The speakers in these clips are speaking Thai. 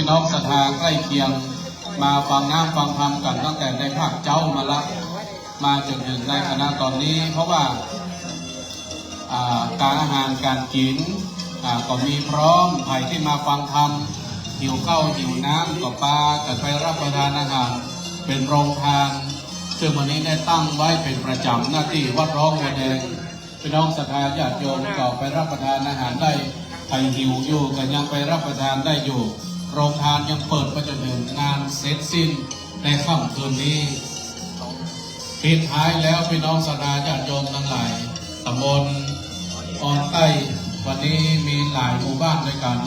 พี่น้องศรัทธาใกล้เคียงมาฟังน้ำฟังธรรมกันตั้งแต่ในภาคเจ้ามาละมาจนถึงในคณะตอนนี้เพราะว่าการอาหารการกินก็มีพร้อมใครที่มาฟังธรรมหิวข้าวหิวน้ำก็ปากันไปรับประทานอาหารเป็นโรงทานซึ่งวันนี้ได้ตั้งไว้เป็นประจำหน้าที่วัดร้องวัวแดงพี่น้องศรัทธาญาติโยมก็ไปรับประทานอาหารได้ใครหิวอยู่ก็ยังไปรับประทานได้อยู่โรงทานยังเปิดไปจนถึงงานเสร็จสิ้นในค่ำคืนนี้ปิดท้ายแล้วพี่น้องศรัทธาญาติโยมทั้งหลายตำบลออนใต้วันนี้มีหลายหมู่บ้านด้วยกัน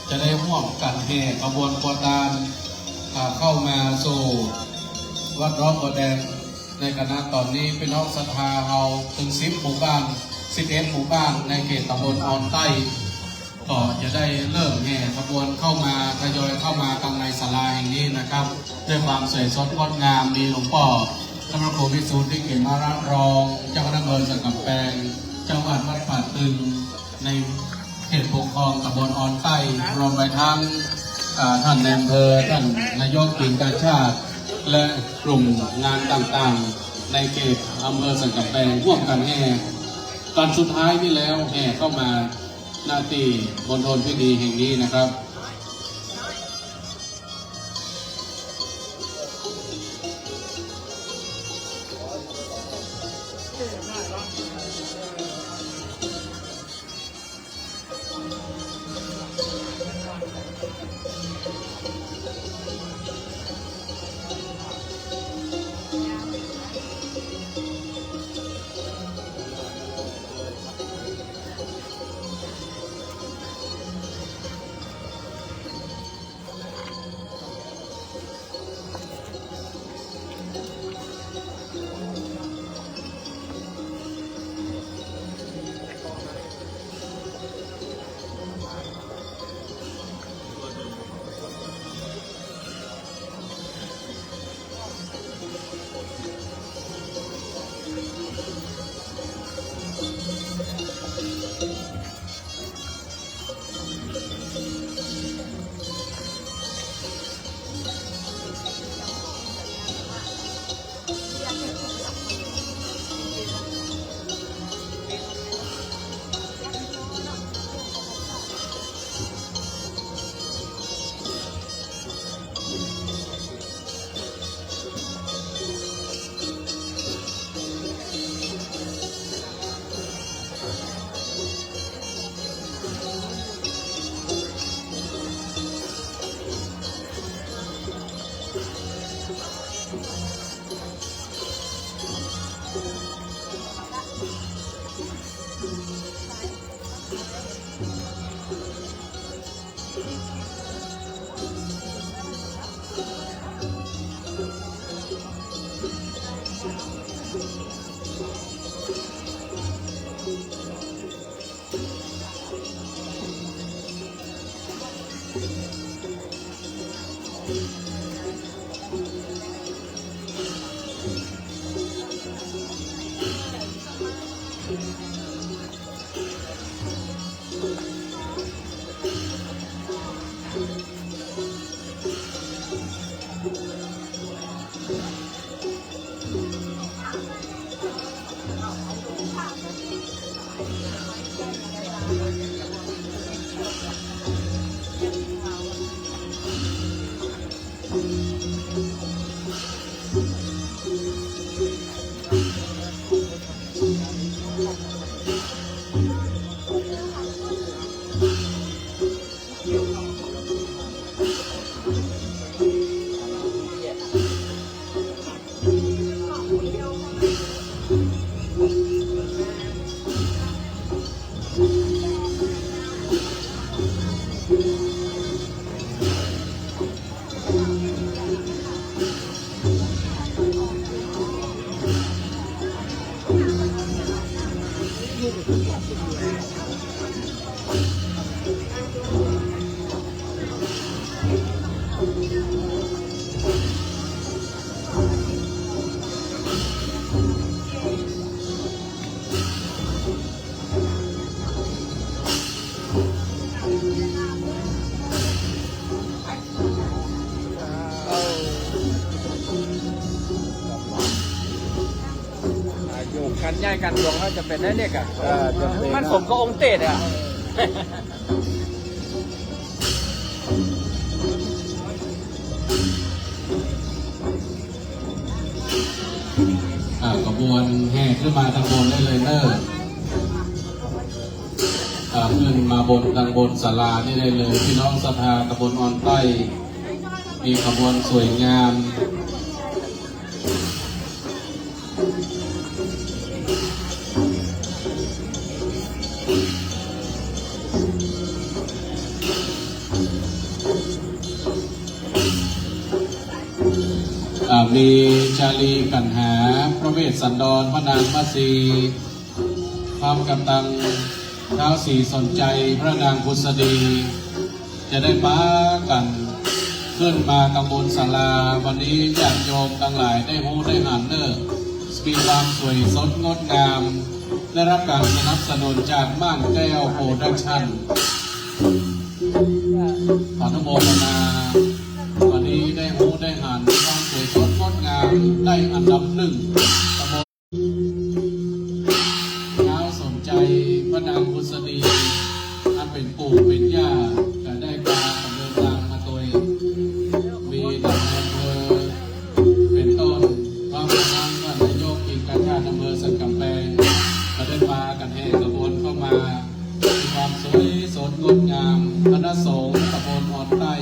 จะได้ร่วมกันแห่ขบวนกวดานเข้ามาสู่วัดร้องวัวแดงในคณะตอนนี้พี่น้องศรัทธาเราถึง10 หมู่บ้าน11 หมู่บ้านในเขตตำบลออนใต้ก็จะได้เริ่มแห่ขบวนเข้ามาทยอยเข้ามาตรงในศาลาแห่งนี้นะครับด้วยความสวยสดงดงามมีหลวงพ่อพระครูวิสุทธิเขมารัตน์รองเจ้าคณะอำเภอสังกำแพงเจ้าอาวาสวัดป่าตึงในเขตปกครองตำบลออนใต้รวมไปทั้งท่านนายอำเภอท่านนายกกิ่งกาชาติและกลุ่มงานต่างๆในเขตอำเภอสังกำแพงร่วมกันแห่ตอนสุดท้ายนี่แล้วแห่เข้ามาหน้าที่มณฑลพิธีแห่งนี้นะครับ ใหญ่กันดวงเขาจะเป็นได้เด็กอ่ะ จำเป็น มันสมกับองค์เตดอ่ะ ขบวนแห่ขึ้นมาทางบนได้เลยเนอะขึ้นมาบนทางบนศาลานี่ได้เลยพี่น้องศรัทธาตำบลออนใต้มีขบวนสวยงามมีชาลีกันหาพระเวสสันดรพระนางมัสีพร้อมกับตังเท้าสีสนใจพระนางพุทธดีจะได้ป้ากันขึ้นมาตำบลศาลาวันนี้ญาติโยมทั้งหลายได้หูได้หันเนอร์มีความสวยสดงดงามได้รับการสนับสนุนจากม่านแก้วโปรดักชั่นขออนุโมทนาวันนี้ได้หูได้หันความสวยสดงดงามได้อันดับหนึ่งตำบลเท้าสนใจพระนางพุทธดีอันเป็นปู่เป็นย่าจะได้พาเดินทางมาโดยมีดอกอำเภอเป็นต้นพร้อมกับท่านนายกกิจการชาติอำเภอสันกำแพงก็ได้พากันแห่ขบวนเข้ามามีความสวยสดงดงามคณะสงฆ์ตำบลออนใต้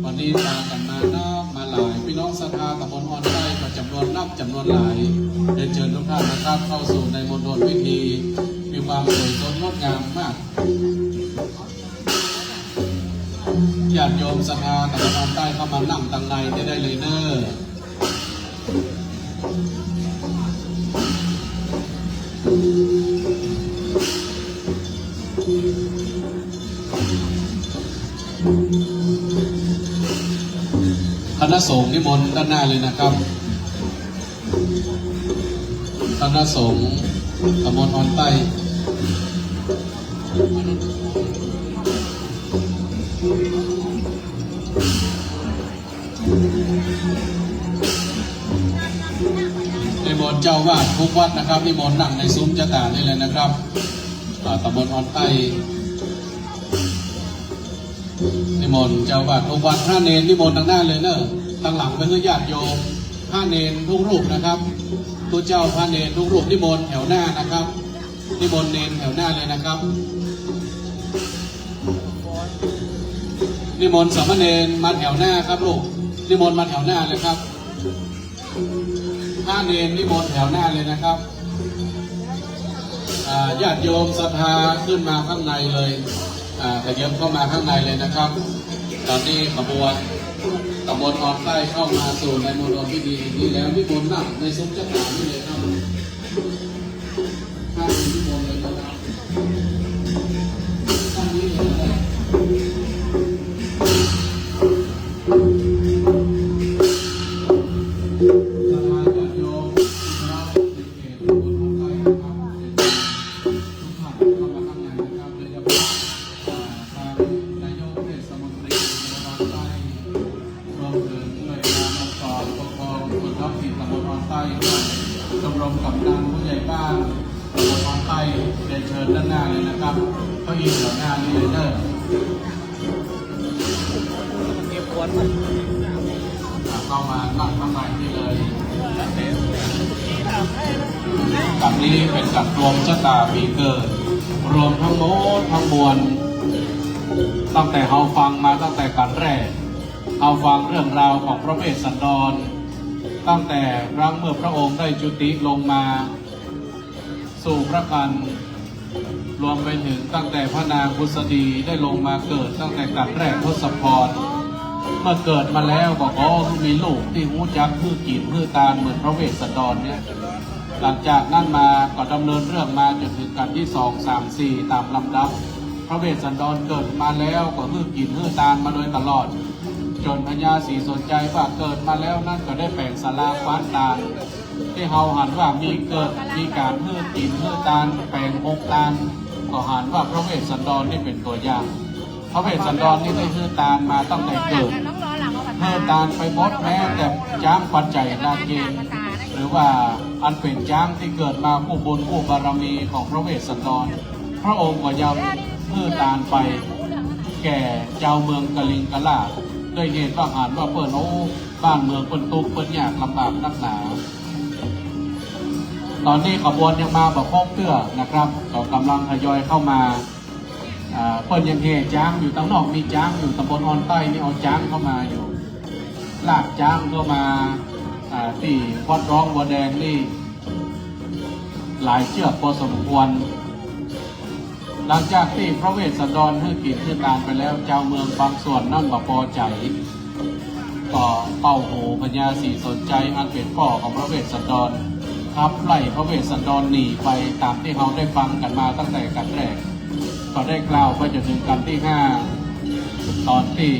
วันนี้พากันมานับมาหลายพี่น้องศรัทธาตำบลออนใต้ก็จำนวนนับจำนวนหลายเดินเชิญทุกท่านนะครับเข้าสู่ในมณฑลพิธีมีความสวยสดงดงามมากญาติโยมศรัทธาตำบลออนใต้เข้ามานั่งตังในได้เลยเนอะคณะสงฆ์นิมนต์ด้านหน้าเลยนะครับคณะสงฆ์ตำบลออนใต้นิมนต์เจ้าวาดทุกวัดนะครับนิมนต์นั่งในซุ้มจะตานี่เลยนะครับตำบลออนใต้นิมนต์เจ้าวาดทุกวัดพระเนรนิมนต์ทางหน้าเลยเนอะทางหลังเป็นญาติโยมพระเนรทุกรูปนะครับตัวเจ้าพระเนรทุกรูปนิมนต์แถวหน้านะครับนิมนต์เนรแถวหน้าเลยนะครับนิมนต์สามเณรมาแถวหน้าครับลูกนิมนต์มาแถวหน้าเลยครับพระเนรนิมนต์แถวหน้าเลยนะครับญาติโยมศรัทธาขึ้นมาข้างในเลยขยับเข้ามาข้างในเลยนะครับตอนนี้ขบวนตำบลออนใต้เข้ามาสู่ในมณฑลพิธีนี่แล้วนิมนต์นั่งในซุ้มจักรนี่เลยครับท่านนิมนต์เลยนะครับท่านนี้เลยนะครับชมรมกับนันผู้ใหญ่บ้านตำบลออนใต้เรียนเชิญด้านหน้าเลยนะครับเก้าอี้แถวหน้านี่เลยเนอะเข้ามานั่งข้างในนี่เลยกับนี้เป็นกับรวมชะตาปีเกิดรวมทั้งโน้ตทั้งมวลตั้งแต่เราฟังมาตั้งแต่กันแรกเราฟังเรื่องราวของพระเวสสันดรตั้งแต่ครั้งเมื่อพระองค์ได้จุติลงมาสู่พระกันรวมไปถึงตั้งแต่พระนางพุทธดีได้ลงมาเกิดตั้งแต่กัดแรกทศพรเมื่อเกิดมาแล้วก็มีลูกที่หูจักพืชกินพืชตาลเหมือนพระเวสสันดรเนี่ยหลังจากนั้นมาก็ดำเนินเรื่องมาจนถึงกันที่2, 3, 4ตามลำดับพระเวสสันดรเกิดมาแล้วก็พืชกินพืชตาลมาโดยตลอดจนพญาศรีสนใจว่าเกิดมาแล้วนั่นก็ได้แปลงศาลาฟ้านตาลที่เฮาหันว่ามีการเพื่อกินเพื่อตาลแปลงองค์ตาลก็หันว่าพระเวสสันดรนี่เป็นตัวอย่างพระเวสสันดรนี่ได้เพื่อตาลมาตั้งแต่เกิดเพื่อตาลไปหมดแม้แต่จ้างปัจจัยนาเกณฑ์หรือว่า อันเป็นช้างที่เกิดมาผู้บุญผู้บารมีของพระเวสสันดรพระองค์ก็ยังเมื่อตานไปแก่เจ้าเมืองกลิงกะลาด้วยเหตุว่าหารว่าเปิดโอ้บ้านเมืองเปิดตุกเปิดยากลำบากนักหนาตอนนี้ขบวนยังมาแบบครบเตื้อนะครับก็กำลังทยอยเข้ามาเปิดยังเฮจ้างอยู่ตั้งนอกมีจ้างอยู่ตำบลออนใต้นี่เอาจ้างเข้ามาอยู่ลากจ้างเข้ามาที่วัดร้องวัวแดงนี่หลายเชือกพอสมควรหลังจากที่พระเวสสันดรให้กิจขึ้นตามไปแล้วเจ้าเมืองบางส่วนนั่นบ่พอใจก็เป่าโหพญาศรีสนใจอันเป็นพ่อของพระเวสสันดรขับไล่พระเวสสันดรหนีไปตามที่เราได้ฟังกันมาตั้งแต่กันแรกก็ได้กล่าวไปจนถึงกันที่5ตอนที่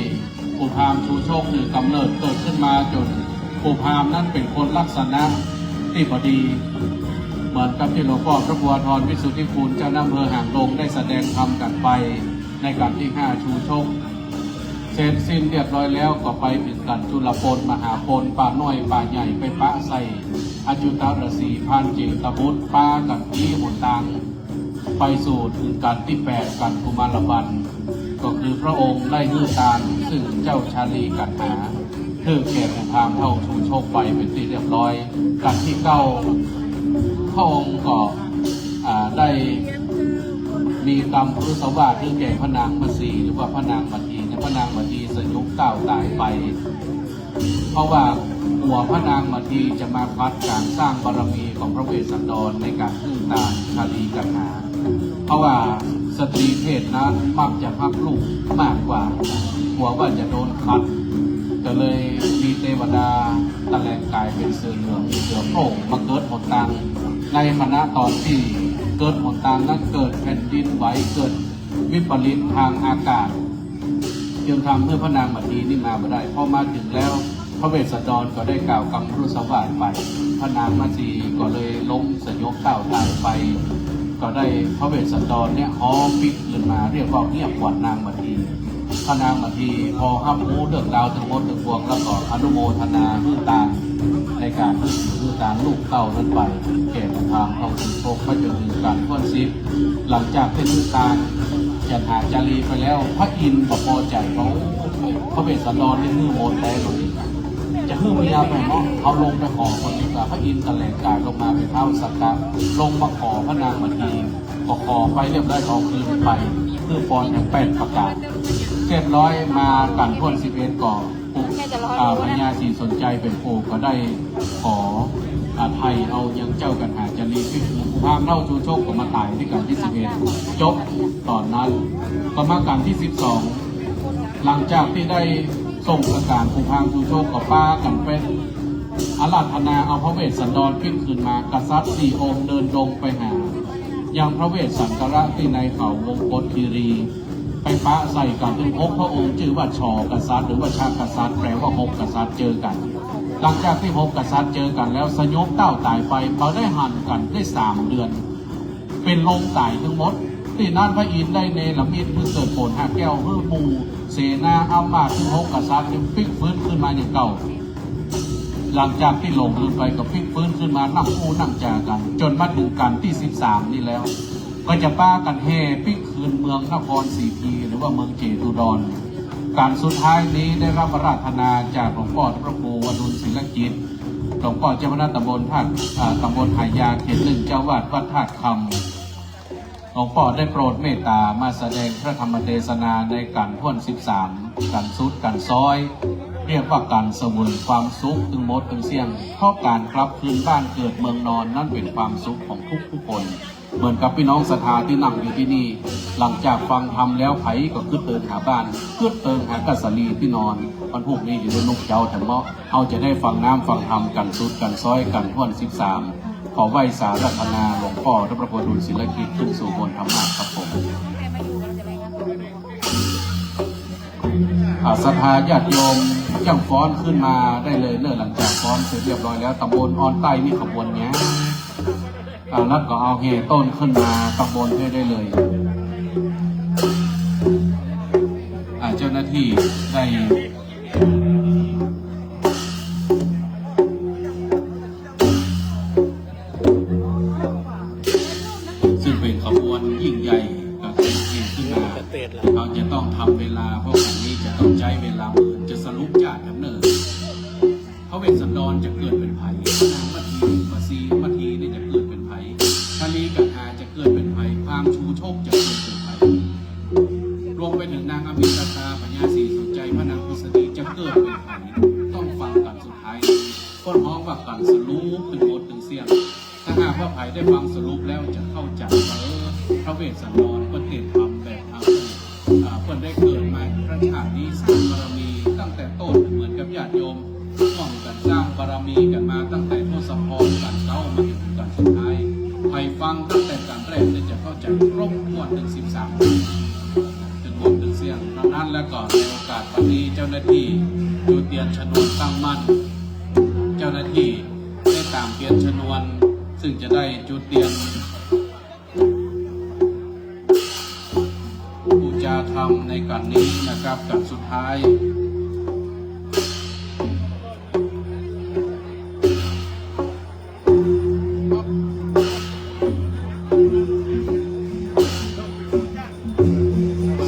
ปู่พามชูโชคหรือกำเนิดเกิดขึ้นมาจนปู่พามนั้นเป็นคนลักษณะที่พอดีเหมือนกับที่หลวงพ่อพระบัวทรวิสุทธิคุณเจ้าอำเภอหางดงได้แสดงธรรมกันไปในการที่5ชูโชคเสร็จสิ้นเรียบร้อยแล้วก็ไปถึงกันจุลปนมหาปนป่าน้อยป่าใหญ่ไปปะใส่อจุตรสีพันจิตบุตรป้ากับที่หนตังไปสู่ถึงกันที่8กันกุมารบันก็คือพระองค์ได้ฮือตานซึ่งเจ้าชาลีกันหาเพื่อแก่ผู้พามเท่าชูโชคไปเป็นที่เรียบร้อยกันที่9พระองค์ก็ได้มีกรรมพุทธสวัสดิ์ที่แก่พระนางมัสีหรือว่าพระนางมัทีในพระนางมัทีสยุกก้าวตายไปเพราะว่าหัวพระนางมัทีจะมาพัดการสร้างบารมีของพระเวสสันดรในการขึ้นตามชาลีกันหาเพราะว่าสตรีเพศนั้นมักจะพักลูกมากกว่าหัวว่าจะโดนคัดก็เลยมีเทวดาตะแลงกายเป็นเสือเหลืองเสือโผล่มาเกิดหนตังในคณะตอนที่เกิดหนตังนั้นเกิดแผ่นดินไหวเกิดวิปริตทางอากาศจึงทำให้พระนางมัทีนี่มาไม่ได้พอมาถึงแล้วพระเวสสันดรก็ได้กล่าวกรรมพุทธสวัสดิ์ไปพระนางมัทีก็เลยล้มสยบก้าวตายไปก็ได้พระเวสสันดรเนี่ยฮ้อมปิดขึ้นมาเรียกว่าเงียบกว่านางมัทีพระนางมัทีพอรับรู้เรื่องราวทั้งหมดทั้งปวงแล้วก็อนุโมทนาฮือตาในการฮือตาลูกเต้านั้นไปแก่ทางเข้าถึงโชคไปจนถึงการพ้นซิบหลังจากที่ฮือตาจะหาจารีไปแล้วพระอินทร์ก็พอใจเขาพระเวสสันดรนี่ฮือโมนแต่หน่อยจะฮือเมียไปเนาะเอาลงไปขอคนดีกว่าพระอินทร์ตะแหลงกายลงมาเป็นเท้าสักการลงมาขอพระนางมัทีก็ขอไปเรียบร้อยขอคืนไปคือปอนอย่าง8ประกาศเรียบร้อยมากันพ้น11ก่อพญาศรีสนใจเป็นโอก็ได้ขอไทยเอายังเจ้ากันหาจารีที่ผู้พามเล่าชูโชคก็มาตายที่กันที่11จบตอนนั้นก็มากันที่12หลังจากที่ได้ส่งประกาศผู้พามชูโชคกับป้ากันเป็นอาราธนาเอาพระเวสสันดรขึ้นคืนมากษัตริย์4 องค์เดินลงไปหายังพระเวสสันดรที่ในเขาวงกฏคีรีไปปะใส่กันถึง6 พระองค์ชื่อว่าชอกษัตริย์หรือว่าชากษัตริย์แปลว่า6 กษัตริย์เจอกันหลังจากที่6 กษัตริย์เจอกันแล้วสยบเต้าตายไปเขาได้หั่นกันได้3 เดือนเป็นลงตายทั้งหมดที่นั่นพระอินทร์ได้เนรมิตเพื่อเกิดผลหาแก้วเพื่อมูเสนาอามาตย์ถึง6 กษัตริย์ยังพลิกฟื้นขึ้นมาอย่างเก่าหลังจากที่หลงลืมไปก็พลิกฟื้นขึ้นมานั่งคู่นั่งจากันจนมาถึงกันที่13นี่แล้วก็จะป้ากันแห่ปิ้งคืนเมืองนครศรีพีหรือว่าเมืองเจตุดรการสุดท้ายนี้ได้รับพระราชนาจากหลวงพ่อพระครูวดุลศิลกิจหลวงพ่อเจ้าคณะตำบลธาตุตำบลหายาเขต 1เจ้าวาดวัดธาตุคำหลวงพ่อได้โปรดเมตตามาแสดงพระธรรมเทศนาในการพ้น13การสุดการซอยเรียกว่าการเสวยความสุขถึงหมดถึงเสี่ยงเพราะการกลับคืนบ้านเกิดเมืองนอนนั่นเป็นความสุขของทุกคนเหมือนกับพี่น้องศรัทธาที่นั่งอยู่ที่นี่หลังจากฟังธรรมแล้วไผก็ขึ้นเตินหาบ้านขึ้นเตินหากัสลีที่นอนวันพรุ่งนี้อยู่ในนกเจ้าแต่เมาะเอาจะได้ฟังน้ำฟังธรรมกันสุดกันซอยกันพ้น13ขอไหว้สารัตนาหลวงพ่อพระพุทธศิลกิจขึ้นสู่บนธรรมะครับผมศรัทธาญาติโยมย่างฟ้อนขึ้นมาได้เลยเนื่อหลังจากฟ้อนเสร็จเรียบร้อยแล้วตำบลออนใต้นี่ขบวนเนี้ยนัดก็เอาเฮต้นขึ้นมาตำบลให้ได้เลยเจ้าหน้าที่ได้ พระนางพุทธดีจะเกิดเป็นไผต้องฟังกันสุดท้ายคนฮ้องว่ากันสรุปเป็นบทถึงเสียงถ้าหากว่าไผได้ฟังสรุปแล้วจะเข้าใจว่าพระเวสสันดรเพิ่นได้ทำแบบทางเพิ่นได้เกิดมาพระชาตินี้สร้างบารมีตั้งแต่ต้นเหมือนกับญาติโยมร่วมกันสร้างบารมีกันมาตั้งแต่ทศพรกันเก้ามาถึงกันสุดท้ายใครฟังตั้งแต่การแรกจะเข้าใจครบถ้วนถึง13ถึงบทถึงเสียงดังนั้นแล้วก็ในโอกาสวันนี้เจ้าหน้าที่จุดเทียนชนวนตั้งมั่นเจ้าหน้าที่ได้ตามเทียนชนวนซึ่งจะได้จุดเทียนบูชาธรรมในการนี้นะครับการสุดท้าย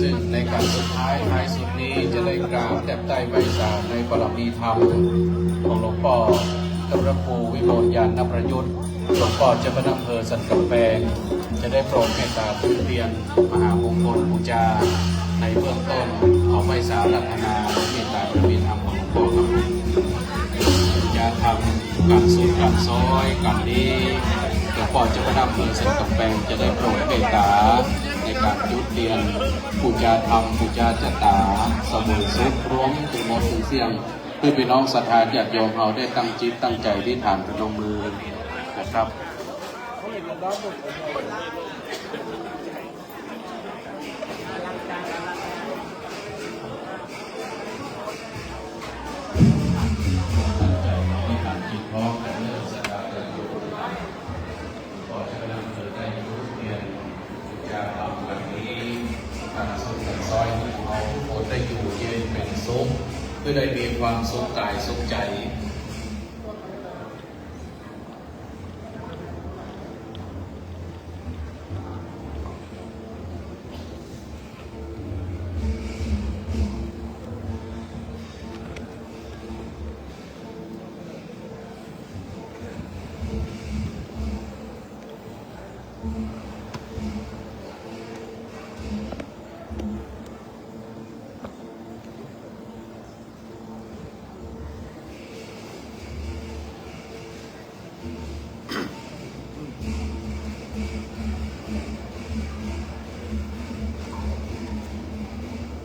ซึ่งในการสุดท้ายท้ายสุดนี้จะได้กราบแทบใต้ใบสาในบารมีธรรมของหลวงพ่อพระครูวิโมลยานประยุทธ์หลวงพ่อเจ้าคณะอำเภอสันกำแพงจะได้โปรดเมตตาทุเรียนมหามงคลบูชาในเบื้องต้นขอไฟสารัตนาเมตตาพระบิดาของหลวงพ่อครับอย่าทำการสุดการซอยการดีหลวงพ่อเจ้าคณะอำเภอสันกำแพงจะได้โปรดเมตตาในการจุดเทียนบูชาธรรมบูชาจตาสมุนสุขรวมถึงหมดถึงเสียงเพื่อพี่น้องศรัทธาญาติโยมเราได้ตั้งจิตตั้งใจที่ฐานพนมมือนะครับในการจิตพร้อมกันเรื่องศรัทธาญาติโยมขอจะกำลังเกิดได้รู้เรียนอยากทำแบบนี้การสุขซอยของเราโอดได้อยู่เย็นเป็นสุขเพื่อได้มีความสุขกายสุขใจ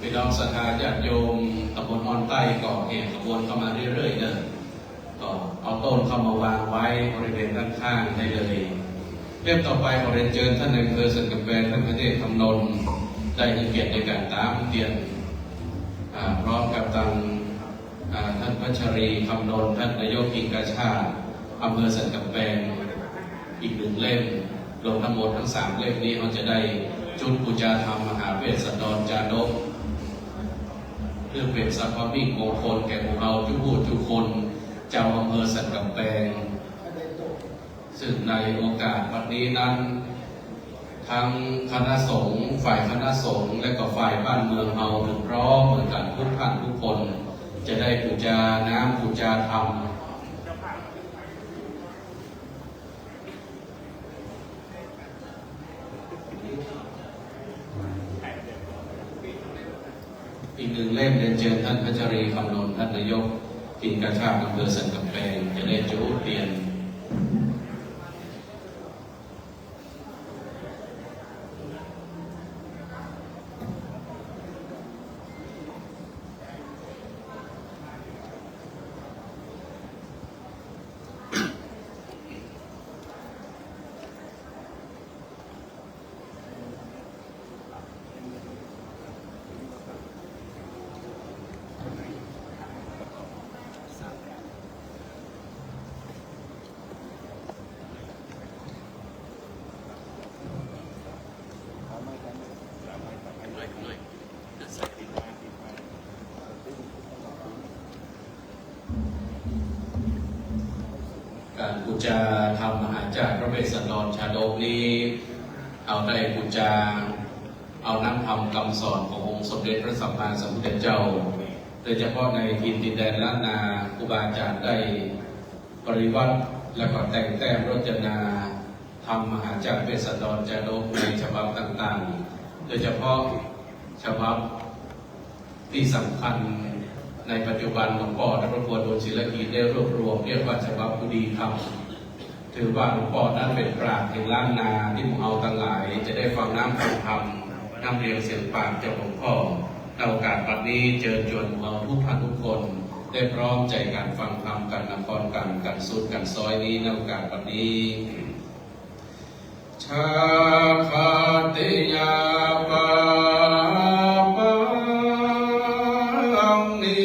พี่น้องศรัทธาญาติโยมตำบลออนใต้ก็แห่ขบวนเข้ามาเรื่อยๆนะก็เอาต้นเข้ามาวางไว้บริเวณด้านข้างได้เลยเรื่องต่อไปขอเรียนเชิญท่านในอำเภอสันกำแพงท่านพระเทพคำนนท์ได้ให้เกียรติในการตามเตียนพร้อมกับทางท่านพัชรีคำนนท์ท่านนายกกิ่งกาชาติอำเภอสันกำแพงอีก1 เล่มรวมทั้งหมดทั้ง3 เล่มนี้เราจะได้จุดบูชาธรรมมหาเวสสันดรจาดกเพื่อเป็นสัพพะมิ่งมงคลแก่พวกเราทุกคนเจ้าอำเภอสันกำแพงซึ่งในโอกาสวันนี้นั้นทั้งคณะสงฆ์ฝ่ายคณะสงฆ์และก็ฝ่ายบ้านเมืองเราถึงพร้อมเหมือนกันทุกท่านทุกคนจะได้บูชาน้ำบูชาธรรมอีก1 เล่มเรียนเชิญท่านพัชรีคำนนท์ท่านนายกกิ่งกาชาติอำเภอสันกำแพงจะได้จุดเทียนการบูชาธรรมมหาจารย์พระเวสสันดรชาดกนี้เอาได้บูชาเอาน้ำธรรมคำสอนขององค์สมเด็จพระสัมมาสัมพุทธเจ้าโดยเฉพาะในถิ่นดินแดนล้านนาครูบาอาจารย์ได้ปริวัติและก็แต่งแต้มรจนาธรรมมหาจารย์เวสสันดรชาดกในฉบับต่างๆโดยเฉพาะฉบับ ที่สำคัญในปัจจุบันหลวงพ่อและพระครูโดนศิลกีได้รวบรวมเรียกว่าฉบับพุดีคำถือว่าหลวงพ่อนั้นเป็นปราชญ์แห่งล้านนาที่หมู่เอาทั้งหลายจะได้ฟังน้ำฟังธรรมน้ำเรียงเสียงปากจากหลวงพ่อในโอกาสบัดนี้เชิญชวนหมู่เอาทุกท่านทุกคนได้พร้อมใจกันฟังธรรมกันนำพรกันสุดกันซอยนี้ในโอกาสบัดนี้ชาคาติยาปาปังนิ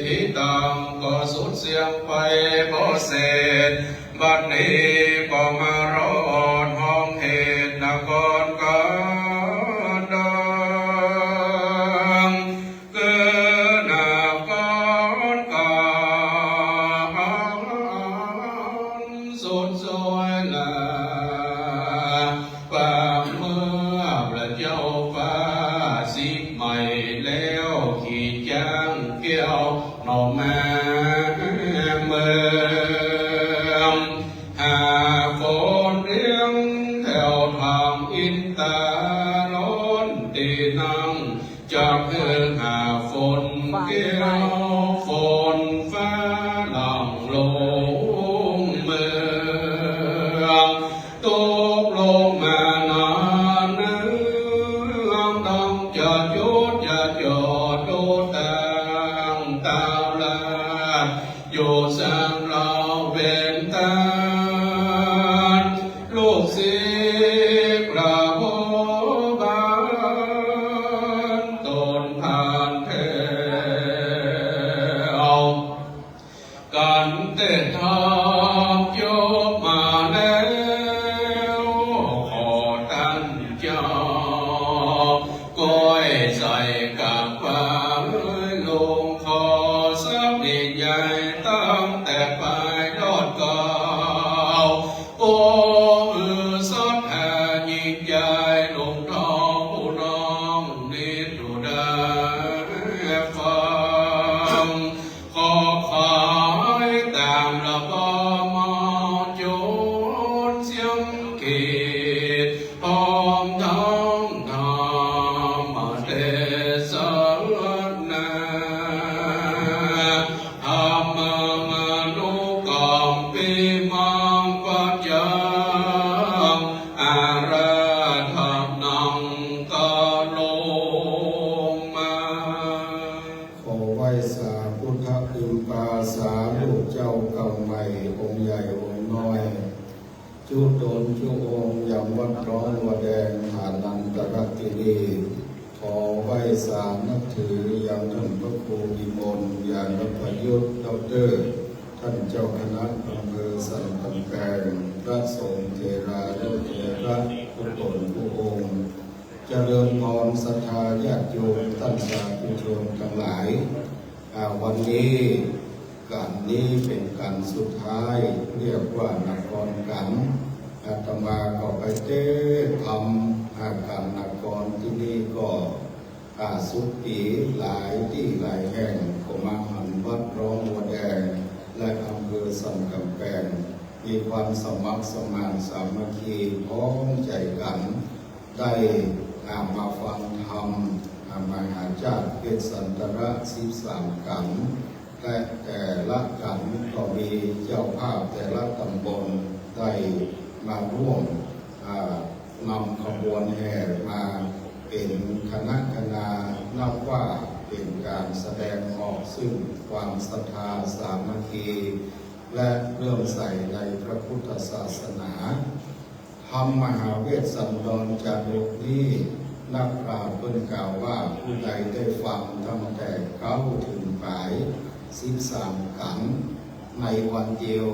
ทิตังก็สุดเสียงไปบ่เสร็จบัดนี้ก็มารอนห้องเหตุนครกาดังเกิดนครกาสุดสวยลาป่าเมื่อพระเจ้าฟ้าสิใหม่แล้วขี่จ้างเกี่ยวหน่อไม้เมืองหาฝนเรียงแถวทางอินตาล้นตีนังจากเพื่อหาฝนเกี่ยวฝนฟ้าหลังลงเมืองตกลงมานานเนื้อดังจะหยุดจะหยอดดูต่างตาลาอยู่สังเราเป็นตาลูกศิษย์พระโพบาลต้นผ่านเทวกันเต้นทองโยกมาแล้วขอตั้งเจ้าก้อยใส่กับฟ้าลงคอสักนิดใหญ่ตั้งแต่ปลายยอดเก่าโอ้สดแห่ยิ่งใหญ่ลงทองผู้น้องนิดดูได้ฟังขอขายตามระบมโจดเสียงเกตพร้อมทั้งธรรมเทศนาธรรมมนุกรรมปิมังปัจจังอาราธนังกาโลมา ขอไหว้สาพุทธอิมปาสาลูกเจ้าเก่าใหม่องค์ใหญ่องค์น้อยจุดโดนจุองค์ยำวัดร้องวัดแดงฐานันตรกินีขอไหว้สานับถือยังท่านพระครูวิมลยานพยุทธ์ดอกเตอร์ท่านเจ้าคณะอำเภอสันกำแพงพระสงฆ์เทรานุเถระทุกตนทุกองค์เจริญพรศรัทธาญาติโยมท่านสาธุชนทั้งหลายวันนี้การนี้เป็นการสุดท้ายเรียกว่านครกันอาตมาก็ไปเต้ทำอาการนครที่นี่ก็สุดปีหลายที่หลายแห่งก็มาหันวัดร้องวัดแดงและอำเภอสันกำแพงมีความสมัครสมานสามัคคีพร้อมใจกันได้มาฟังธรรมมหาจารย์เป็นสันตระ13 กันและแต่ละกันก็มีเจ้าภาพแต่ละตำบลได้มาร่วมนำขบวนแห่มาเป็นคณะนับว่าเป็นการแสดงออกซึ่งความศรัทธาสามัคคีและเลื่อมใสในพระพุทธศาสนาธรรมมหาเวสสันดรจารุกนี้นักปราชญ์เพิ่นกล่าวว่าผู้ใดได้ฟังตั้งแต่เข้าถึงปลาย13 กันในวันเดียว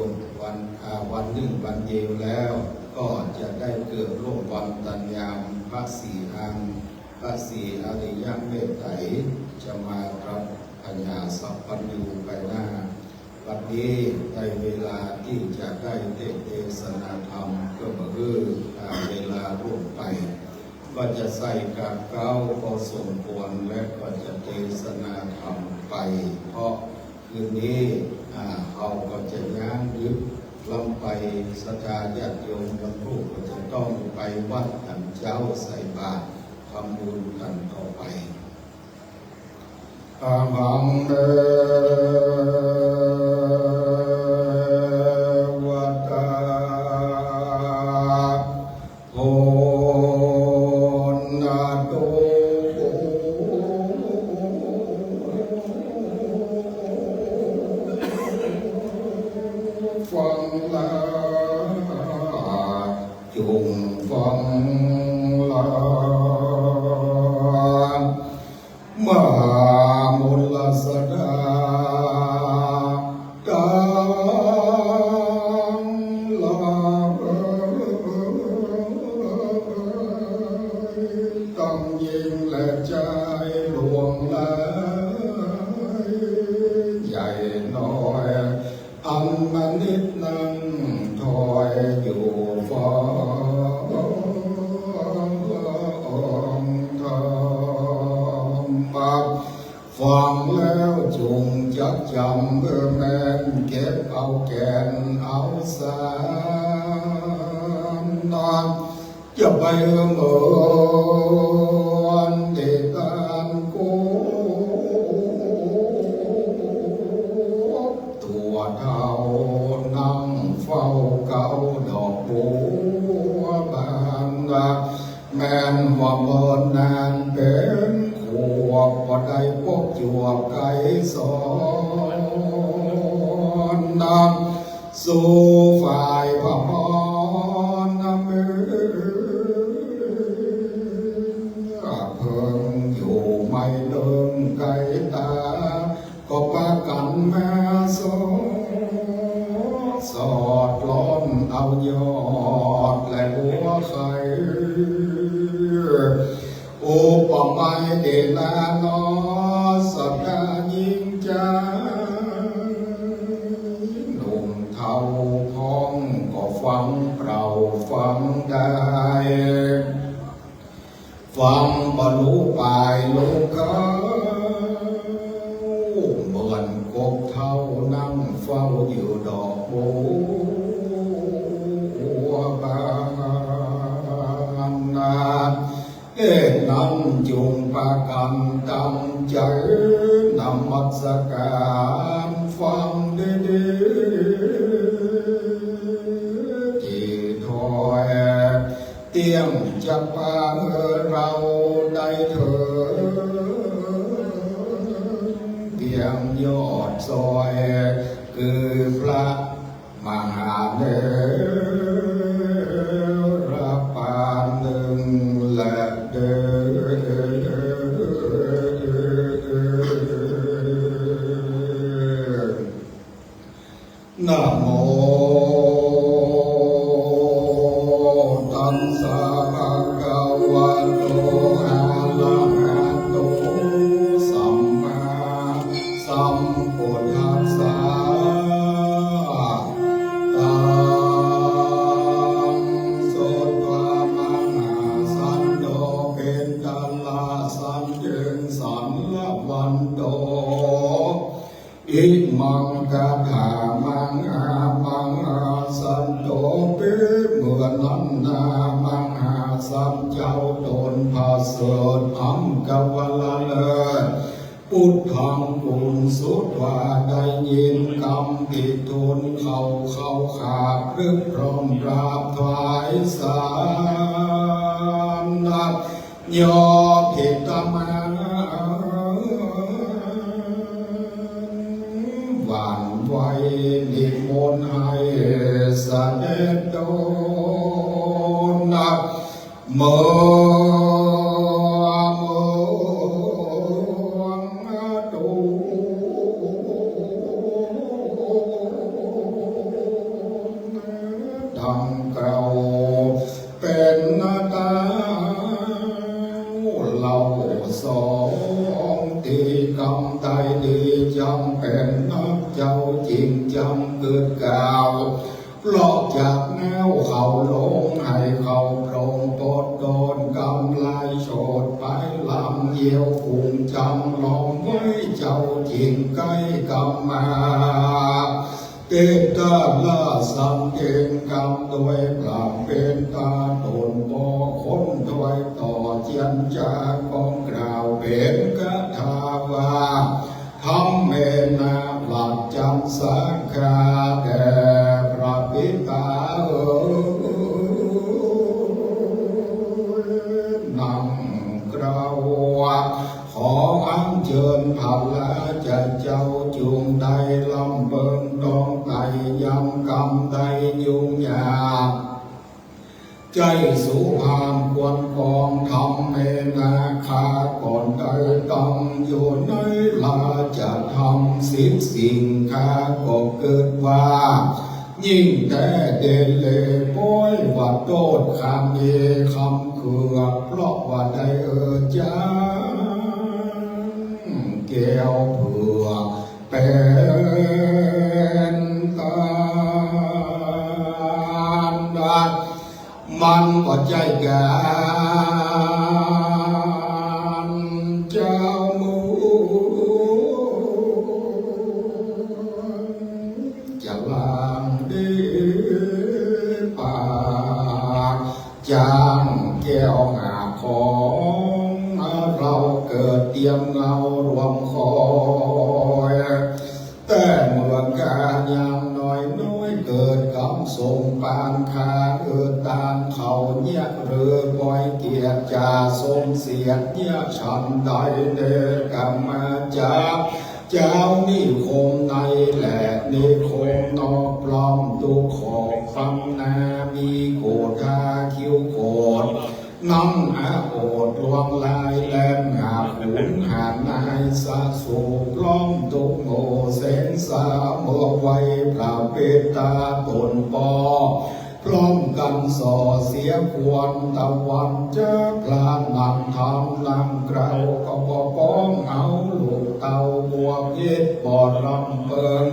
วันหนึ่งวันเดียวแล้วก็จะได้เกิดร่วมวันตัญญามพระสี่อังพระสี่อริยเมตไตรจะมารับปัญญาสัพพัญญูไปหน้าวันนี้ในเวลาที่จะได้เทศนาธรรมก็คือเวลาร่วมไปก็จะใส่กาเก้าพอสมควรและก็จะเทศนาธรรมไปเพราะคืนนี้เขาก็จะย้างยึดลำไปศรัทธาญาติโยมลำพูก็จะต้องไปวัดกันเจ้าใส่บาตรทำบุญกันต่อไป อาหังเดวตาโหนาโตฟังลาจุงฟังลามมุลสดากังลาต้องยิงและใจหลวงไหลใหญ่น้อยอันมนิดนั้นถอยอยู่ฟ้าฟังแล้วจงจักจำแม่นเก็บเอาแก่นเอาสารนอนจะไปเหมือนเด็กอันโกตัวเท่านั่งเฝ้าเก่าดอกบัวบานแม่นว่าเมินนานเป็นขวบพอได้พบจวบไก่สอนนำสู่ฝ่ายพระพรนำมือเพิ่งอยู่ไม่เดินไกลตาก็ปากันมาสอดล้อมเอายอดและหัวไข่โอปะไมเดลานอสัปดายิ่งใจหนุ่มเทาพองก็ฟังเปล่าฟังได้ฟังบรรลุปลายโลกาเหมือนกบเท่านั่งเฝ้าอยู่ดอกบัวบานนานั้นจงปากันตั้งใจนมัสการฟังดีๆที่ถอยเตรียมจะพาเราได้เถิดเพียงยอดซอยคือพระมหาเถระปานหนึ่งและเดินนะโมตัสสะภะคะวะโตอะระหะโตสัมมาสัมพุทธัสสะตังโสตมหาสันโดเป็นกัลลาสันเจงสันละวันโตอิมังกะถามังอามังอาสันโตเปเมื่อนั้นนามังอาสันเจ้าโดนพาเสดอัมกวละเลิศพุทธังกุลสุตว่าได้ยินคำผิดทูลเข้าขาพรึกพร้อมปราบถวายสารนัดยอผิดตมาหวั่นไหวนิมนต์ให้เสด็จโดนนับเมื่อดังเก่าเป็นนาตาเราสองตีกรรมใดดีจำเป็นนักเจ้าจริงจำเกิดกล่าวหลอกจากแนวเขาลงให้เขาโปรงปดโดนกำลายโฉดไปลำเยี่ยวคุงจำลองไว้เจ้าจริงใกล้กำมาเกตาลาสัมเกงกำด้วยปราบเป็นตาโดนบอคนด้วยต่อเจียนจากองกล่าวเป็นกถาวา ธรรมเมนาหลักจำสังฆาแด่พระปิตานั่งกราวขออัญเชิญผัลาจะเจ้าจุงใดลำเบิงดองไตยำกำใดยุ่งยากใจสุภาพควรกองทำเมนาคาก่อนใดต้องอยู่ในลาจะทำสิ่งข้าก็เกิดว่ายิ่งแต่เดเลป้อยว่าโตดคำเยคำเขือเพราะว่าได้จ้าแก้วเผือกเป็นตาดัดมันก็ใจกันเจ้ามูจะลางดีปากจางแก้วหาของเราเกิดเตรียมเงารวมคอยแต่เมื่อการยังน้อยเกิดกำส่งปานคาตามเขาเนี่ยเรือปล่อยเกียรติจาทรงเสียดเนี่ยฉันใดเดกรรมาจากเจ้านิคมในแหละนิคมนอกปลอมตุขอฟังนามีโกธาคิ้วโกดน้ำอาโอดลวงลายแลมหาขุนหานายสะสูปล้อมตุกโง่เสนสาเมื่อไว้พระเปตาตนปอพร้อมกันส่อเสียควรตะวันจะพลานนำทำนำเกลาก็บ่ป้องเอาลูกเต่าบวกเย็ดปอดลำเบิง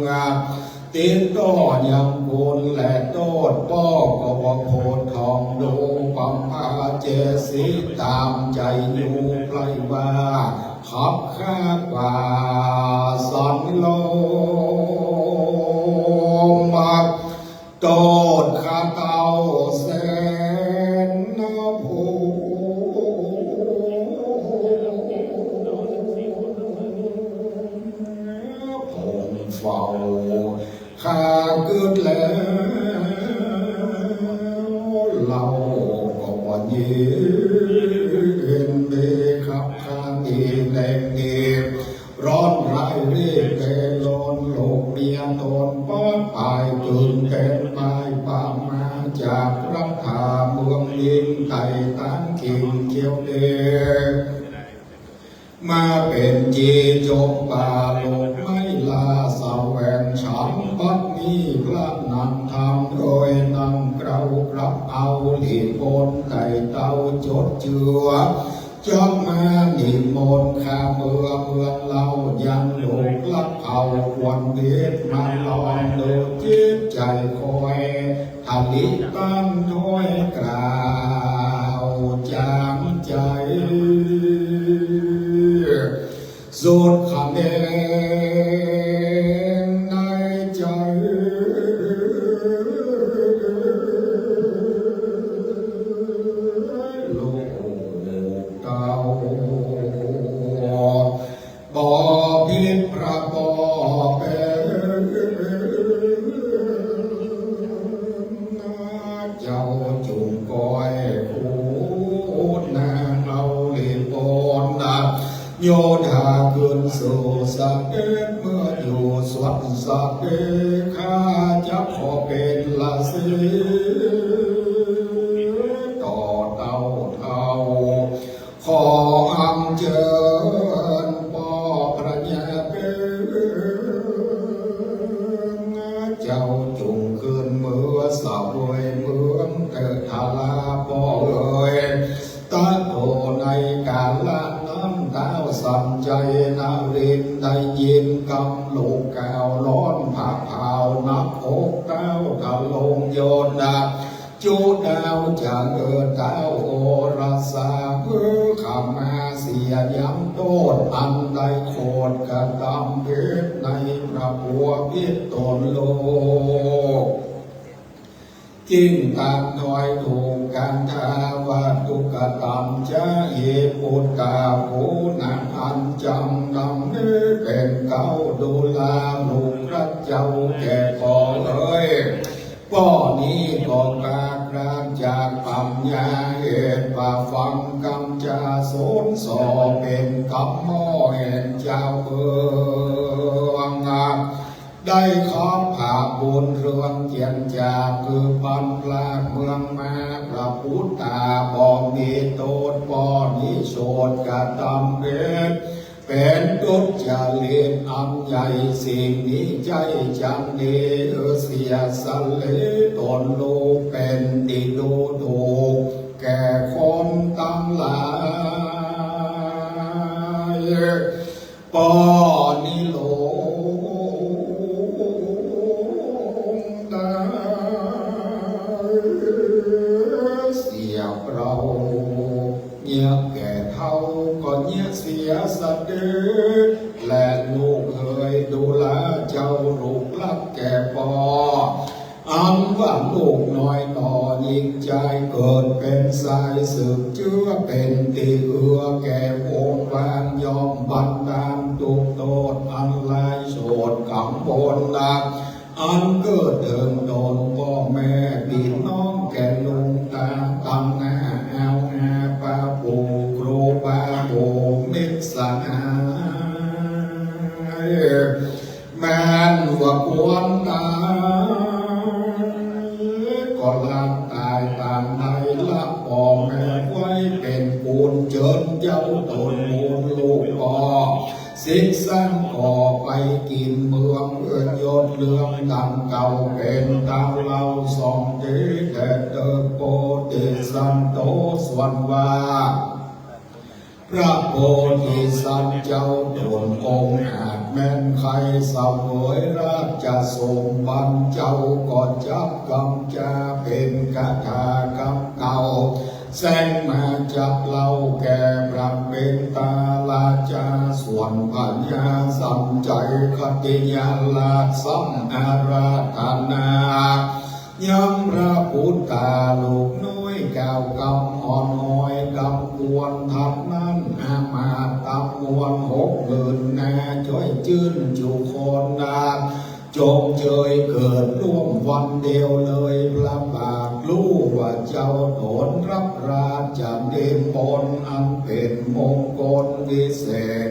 ติดต่อยังบุญและโตดป้อก็บ่โพดทองดูปัมพาเจสีตามใจอยู่ไกลว่าขับข้าป่าสันโลมาโตดข้าเต่าแสนน้ำหูผมเฝ้าข้าเกิดแล้วเราก็ว่าเย็นเดขับข้างเองแดงเก็บร้อนไรเรียกแต่ลนโลกเมียตนป้อนปลายตื่นเต้นปลายป่ามาจากรัฐาเมืองยิงไต่ตั้งกิ่งเขียวเดมาเป็นจีจบป่าโลกไม่ลาสาวแหวนฉันปัดนี้พระนันทำโดยนำเกลากลับเอาหลีบนไต่เต้าจดเจือจอมมานิมนต์ข้าเมืองเรายังโลกลับเอาควันเด็ดมาลองดูจิตใจคอยทันลิตั้งถ้อยกล่าวจางใจสุดคำเดงในใจลูกเต้าบ่พิษพระบ่เป็นเจ้าจุงก้อยพูดนางเอาเลีบนดับโยธาขึ้นสู่สักเอ็ดเมื่ออยู่สวรรค์สักเอ็ดข้าจะขอเป็นละสิต่อเต้าเท่าขออัญเชิญป่อพระยาเป็นเจ้าจุงขึ้นเมื่อสาวเวยเมืองเถิดทาลาป่อเอ่ยตาโตในการละน้ำตาสั่นใจนารินได้ยินกำลูกแก้วร้อนผักเผานับอกเต้าทะลงโยนดาจูดาวจะเกิดเต้าโอรสาเพื่อขามาเสียย้ำโตดอันใดโคตรกระทำเพชรในพระบัวพิษตนโลกจิ้งตามถอยถูกกันทาว่าตุกตามจะเยปุตตาภูนางอา มันจำนำนี้เป็นเก้าดูแลลูกรักเจ้าแก่พ่อเอ้ยป้อนี้ก็กากรานจากปัญญาเหตุป่าฟังกำจาโสนสอเป็นกำหม้อแห่งเจ้าเมืองได้ข้าผ่าบุญเรืองเจียนจากคือปันปลาเมืองมาพระพุทธาบอกมีโตดปอนิโสดกะตำเป็นตุจาริตอันใหญ่สิ่งนี้ใจจังดีเสียสเลตนลูกเป็นดิดูถูกแก่คนตั้งหลายปอนิโลเสียเราเงียบแก่เท่าก็เงียเสียสะดือและลูกเคยดูแลเจ้าลูกรักแก่ปออันว่าลูกน้อยต่อยิ่งใจเกิดเป็นสายสืบเชื่อเป็นตีเอือแก่วงวานยอมบันดาลตุกโตดอันลายโสดกำบนดักอันเกิดเดิมโดนพ่อแม่พี่น้องแก่ลุงตาตั้งหน้าเอาอาป้าปู่ครูป้าปู่มิตรสหายแม่นว่าควรตายก็ลาตายตามในละพ่อแม่ไว้เป็นปูนเจิญเจ้าตนมูลลูกพ่อสิกสังก่อไปกินเมืองยศเลืองดังเก่าเป็นตามเราสองทีแต่เติบโตติสันโตสวนว่าพระโพธิสัตว์เจ้าตนองค์อาจแม่นใครเสวยราชสมบัติเจ้าก็จับกำจาเป็นกาถากำเก่าแสงมาจับเราแก่พระเป็นตาลาจาส่วนปัญญาสัมใจคติญาลาสัมอาราธนายังพระพุทธาลูกน้อยแก้วกำอ่อนน้อยกำกวนทับนั้นอามาตำมวลหกหมื่นนาช่วยจื้นจุคนนาจงเจยเกิดร่วมวันเดียวเลยพระบาทรู้ว่าเจ้าโดนรับราชเดชบนอันเป็นมงคลวิเศษ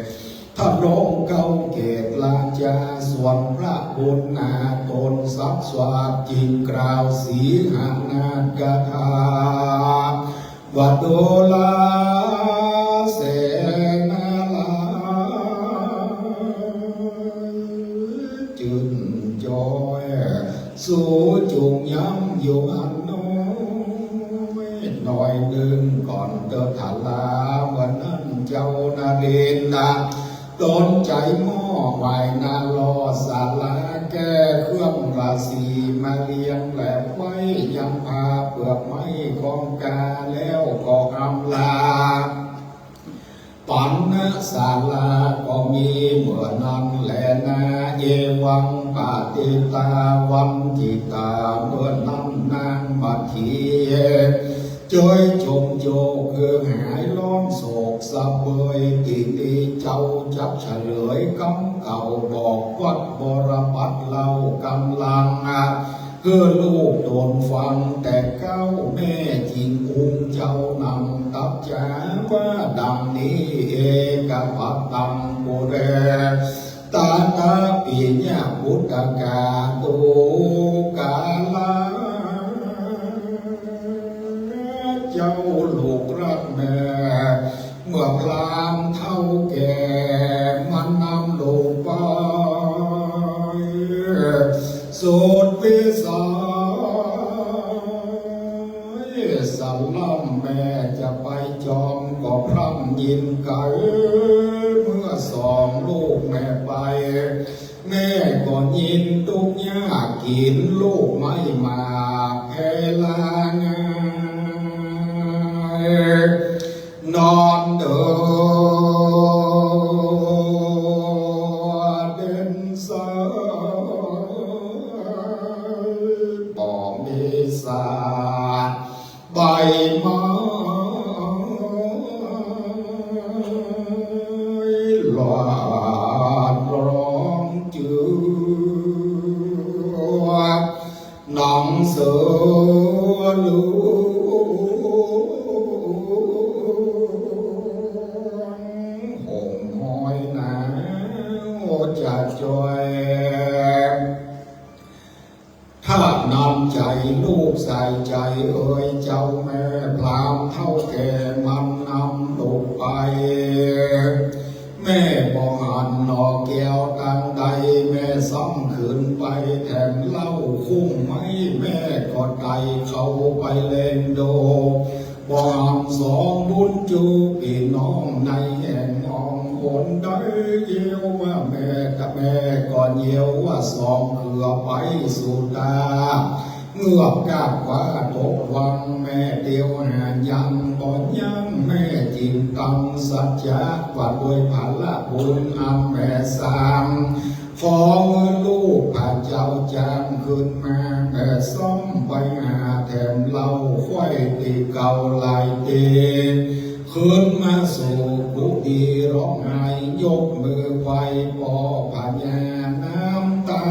ถ้าร้องเก้าเกตลาจาส่วนพระบุญนาตนสักสวาจริงกล่าวสีหานากถาวัดโดลาเสนาลาจุนจอยสู้จุงย้ำอยู่อันน้อยหน่อยหนึ่งก่อนเดินถลาวันนั้นเจ้านาเรนนาต้นใจหม้อไหวนาลอสาลาแก้เครื่องราศีมาเลี้ยงแหลมไว้ยังพาเปลือกไม้ของกาแล้วก็อำลาปันนะศาลาก็มีเมื่อนั้นแหละนาเยวังปาติตาวันจิตาเมื่อนั้นนางบัดทีจอยชมโจคือหายล้อมโศกสะเบยตีเจ้าจับเฉลยกำเก่าบอกวัดบรพัดเล่ากำลังคือลูกโดนฟังแต่เก้าแม่จริงอุ้งเจ้านำตับจาว่าดังนี้เอกปัตตังบุเรตาตาปิญญาพุทธกาตุกาลาเจ้าลูกรักแม่เมื่อพลามเท่าแก่มันนำลูกไปสุดวิสัยสัลลัมแม่จะไปจอมก็พร่ำยินไก่เมื่อสองลูกแม่ไปแม่ก็ยินทุกยากกินลูกไม่มาแพลางนอนเดินเด่นสายบ่มีสาใบไม้ ถ้านำใจลูกใส่ใจเอ่ยเจ้าแม่พรามเท่าแก่มันนำลูกไปแม่บ่หันนอแก้วตังใดแม่ซ้ำขืนไปแถมเล่าคุ้มไหมแม่ก็ไตเข้าไปเล่นโดบ่หันสองบุญจูพี่น้องในแห่งมองคนได้เยี่ยวว่าแม่กับแม่ก่อนเยี่ยวว่าสองเกือไปสู่ตาเงือกกาบว่าตกวังแม่เดียวหายังบ่ยังแม่จิตตังสัจจะว่าด้วยพละบุญอันแม่สามฟ้องลูกพระเจ้าจางขึ้นมาแม่ซ้อมไปหาแถมเล่าค่อยตีเก่าลายเตขึ้นมาสู่กุฏิร้องไห้ยกมือไหวปอพญาน้ำตา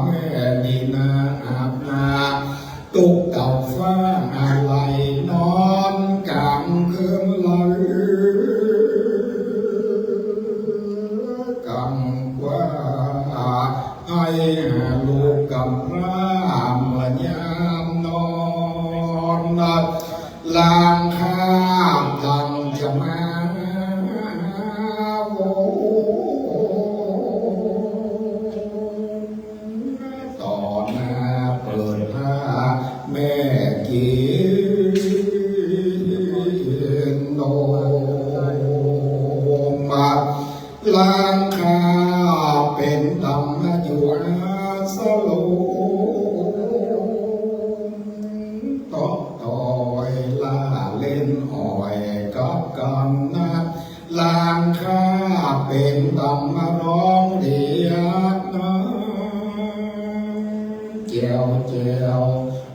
แม่ดีนาอาบนาตุกเต่าฟ้าอะไรนอนกลางคืนเลยกังว่าให้ลูกกับพระเมื่อยามนอนลางข้ามทังจะมาโวต่อหน้าเปิดผ้าแม่กินโนมาลางข้าเป็นธรรมอยู่สโลต่อยล่าเล่นอ่อยกับกันนะลางข้าเป็นธรรมร้องเดียดนะแก้วแก้ว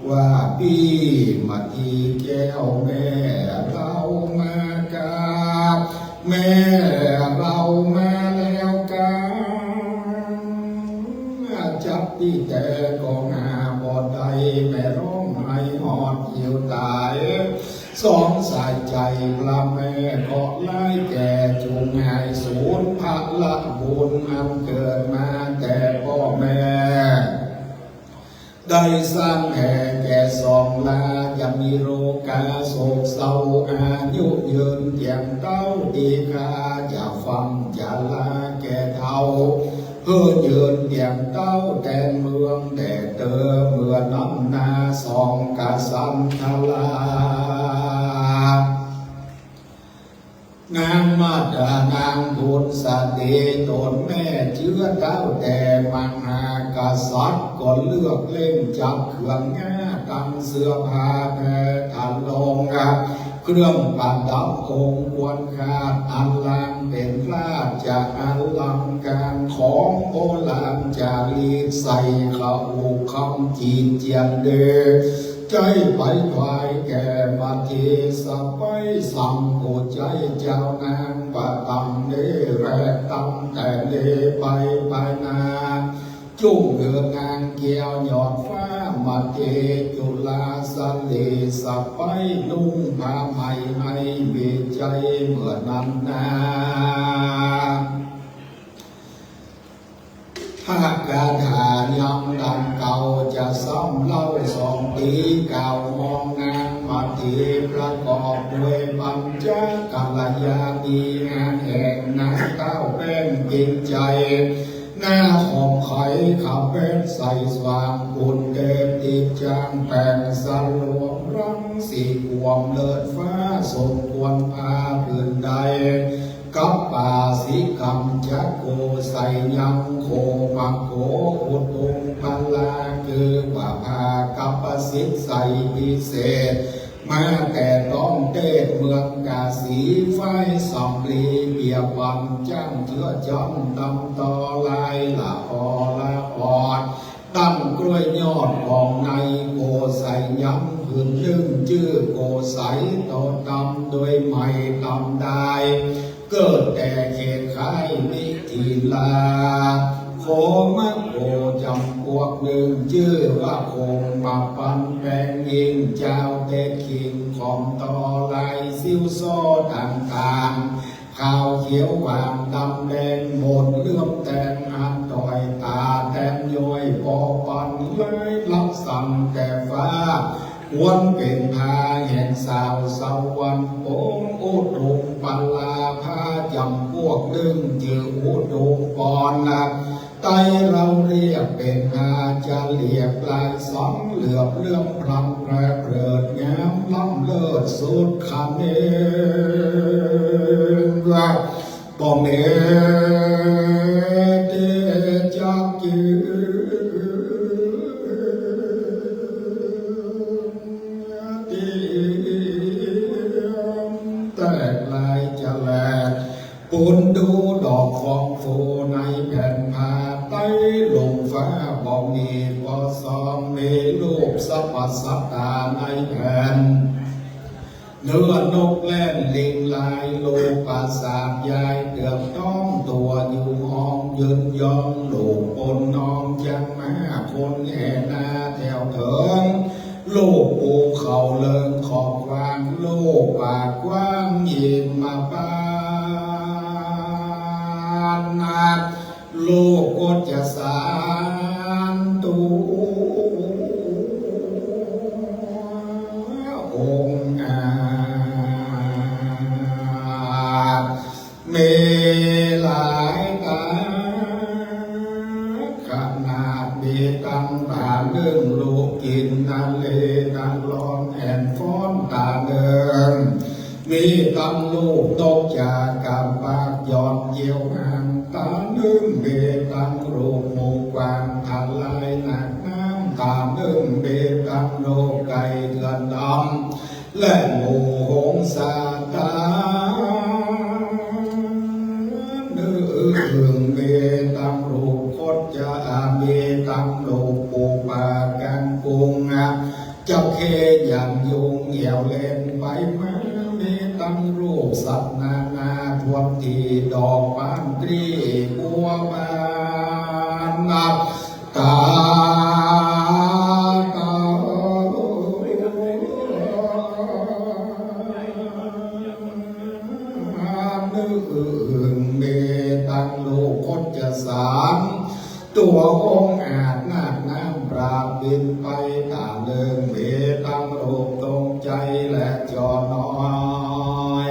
ว่าพี่มาทีแก้วแม่เรามากาแม่เรามาแล้วกันจับที่แต่ก็งาบอดใดแม่ร้องไห้หอดหิวตายสองสายใจพระแม่ก็ไล่แก่จูงหายศูนย์พระละบุญอันเกิดมาแต่พ่อแม่ได้สร้างแห่แก่สองลายังมีโรคาโศกเศร้าอายุยืนเตียงเต้าดีกาจะฟังจะลาแก่เท่าเพื่อยืนเตียงเต้าแต่เมืองแต่เตอเมื่อน้ำนาสองกาสันทลานางมาดานางบุญสติตนแม่เชื้อเต้าแต่มังหากษัตริย์ก็เลือกเล่นจับเครื่องง่าตั้งเสื้อผ้าแม่ทันลงเครื่องประดับองค์ควรขาดอันลังเป็นพระจากอันลังการของโบราณจารีตใส่เขาคำจีนเจียนเดใจไปถวายแก่มาเทสไปสัมโกใจเจ้านางปะตังเนแรตังแต่เลไปไปนาจุ่มเกิดงานเกี่ยวหยอดฟ้ามาเทจุลาสันเลสไปนุ่งผ้าใหม่ให้เบียใจเมื่อนั้นนาถ้าการหายำดังเก่าจะซ้ำเล่าสองตีเก่ามองงานมาทีประกอบด้วยปัญจกัลยาณีงานแห่งนักเต้าเป็นกินใจหน้าของไข่ขับเป็นใส่สว่างบุญเดชติดจางแป่งสลวงรังสีขวมเลิศฟ้าสมควรพาพื้นใดกับป่าสีคำจักโกใส่ยังโคมักโคอุดองพลาคือว่าพากับประสิทธิ์ใส่พิเศษมาแต่ต้องเทศเมืองกาสีไฟสำลีเบียวันจ้างเชื้อจอมดำต่อลายละออละออดตั้งกล้วยยอดของในโกใส่ย้ำพื้นลึงชื่อโกใสต่อตำโดยไม่ตำได้เกิดแต่เขตขายมิถิลาโคมะโคจำพวกหนึ่งชื่อว่าคงมาปันแปลงยิงเจ้าเตคิงของต่อลายซิวโซต่างๆข้าวเขียวหวานด ำแดงหมดเลื่อมแตงอันต่อยตาแต้มย้อยปอปันเลยรับสั่งแต่ฟ้าวันเป็นพาแห่งสาวสวรรค์โองอุดงปัลลาพาจำพวกดึงจืออุดงปอนนะไตเราเรียกเป็นอาจะเรียกลายสองเหลือบเลื่อมพลังแปรเปิดงามล้ำเลิศสุดคำเองว่าปองเนเตจักจืปุนดูดอกฟองโฟในแผ่นผ้าไต้ลงฟ้าบอกมีพอซองมีรูปสัพพสัตตาในแผ่นเนื้อนกแล่นลิงลายโลกาสาบยายเกือบต้องตัวอยู่ห้องยืนยองลูกปนน้องจังมาคนแห่นาแถวเถิงลูกปูเขาเลิงขอบวางลูกปากกว้างยิ้มมาป้าโลกก็จะสานตัวองค์อาจเมหลายตาขนาดมีตั้งตาเรื่องลูกกินทะเลดังร้อนแอนฟ้อนตาเดินมีตั้งลูกตกจากกับปากยอดเยี่ยวหางตานึ่งเบตังรูปหมูกวางทลายหนักน้ำตานึ่งเบตังโลกไก่เถื่อนดำและหมูหงสาตานึ่งเบตังรูปคดจะเบตังโลกปูปากันกุงจับเคอย่างยุงเหี่ยวเล่นไปมาตั้งรูปสัตว์นานาทวนทีดอกปานตรีบัวบานนับตานึกเมตังโลกคตจะสารตัวองค์อาจนาคน้ำปราบบินไปตาเดินเมตังรูปตรงใจและจอน้อย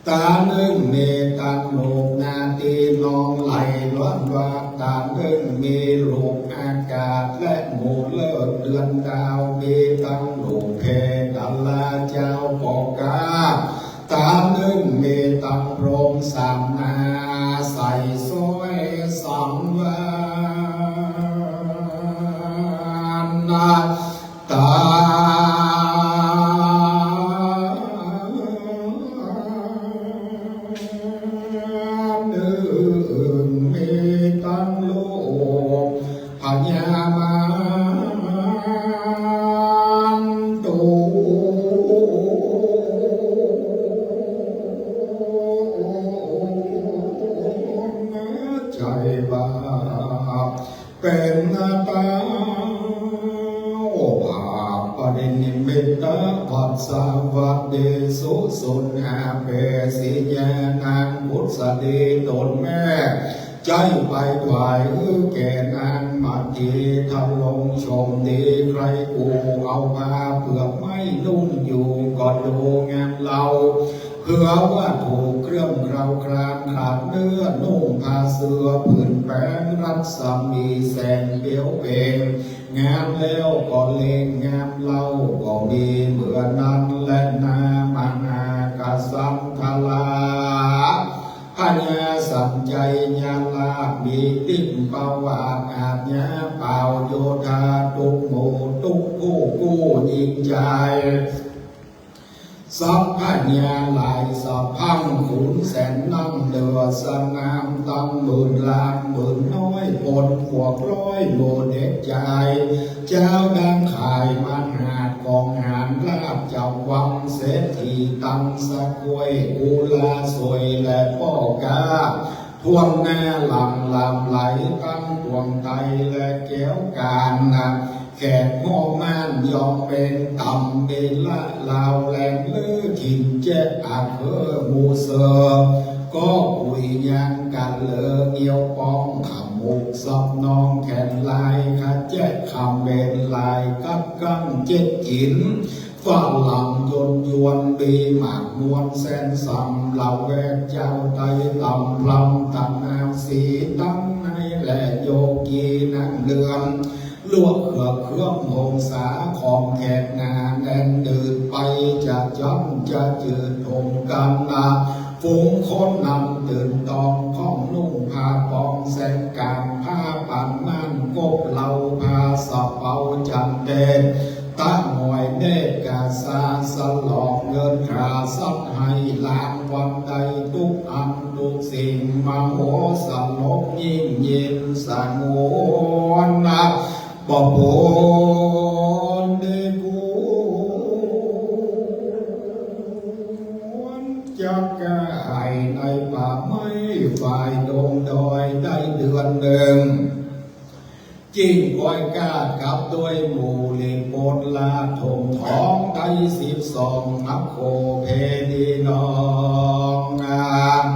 ตาหนึ่งเมตังรูปนาทีนองไหลล้วนวาตาหนึ่งมีรูปอากาศและหมู่เลิศเดือนดาวมีตังรูปเพดัลลาเจ้าปอกาตาหนึ่งเมตังพรหมสามนาใส่สวยสังวานนาตาหนึ่งเมตังโลกพญามารตุใจบาปเป็นนาตาภาปรินิมิตตปัสสาวะเดสุสุนหาเปสิญานังพุทธดีตนแม่ใจไปถวายแก่นางมัดทีทำลงชมดีใครกูเอาผ้าเปลือกไม้นุ่งอยู่ก่อนดูงานเราเพื่อว่าถูกเครื่องคราวครามขาดเนื้อนุ่งผ้าเสื้อผืนแป้งรัศมีแสงเดียวเองงามแล้วก็เล่งงามเล่าก็มีเหมือนนั้นและนามังอากาสัมทลาพญาสัจใจญาลามีติ้งเป่าวาอาจญาเป่าโยธาตุกหมู่ตุกผู้กู้ยิงใจสัพพญาลายสัพพังขุนแสนนั่งเดือสงามตั้งหมื่นล้านหมื่นน้อยปนพวกร้อยโมเด็กใจเจ้าดังขายมันหาดกองหานลาบเจ้าวังเศรษฐีตั้งสะกวยกุลาสวยและพ่อกาทวงหน้าหลังลำไหลตั้งดวงไตและแก้วการนะแขกโง่ม่านยอมเป็นต่ำเป็นละลาวแหลงลือถิ่นเจ็ดอาเภอมูเซอ ก็คุยยังกันเลอเงียวปองขมุกซับน้องแขนลายขัดแจ๊กคำเป็นลายกัดกังเจ็ดจินฝรั่งยนยวนบีหมากมวนแสนสัมเหล่าแวกเจ้าไตลำพลำตันนางสีตั้งในและโยกีนั่งเรือนลวกเขือกเครื่องหงสาของแขกงานแดนดืดไปจะย้อนจะจืดทงกันนาฝูงคนนำตื่นตองข้องนุ่งผ้าปองแสงกางผ้าปั่นนั่นกบเหล่าผ้าสะเปาจันเดนตั้งหน่วยเนตกาสาสลอกเงินคราสับให้ลางวันใดทุกอันทุกสิ่งมาโหสลบยิ่งเย็นสงวนนะบ่ปนเดกูจะแก้ไขในป่าไม้ฝ่ายดงดอยได้เดือนหนึ่งจิ้งก้อยกาดกับด้วยหมู่เล็กโบนลาทงท้องได้12นับโคเพดีนองงาม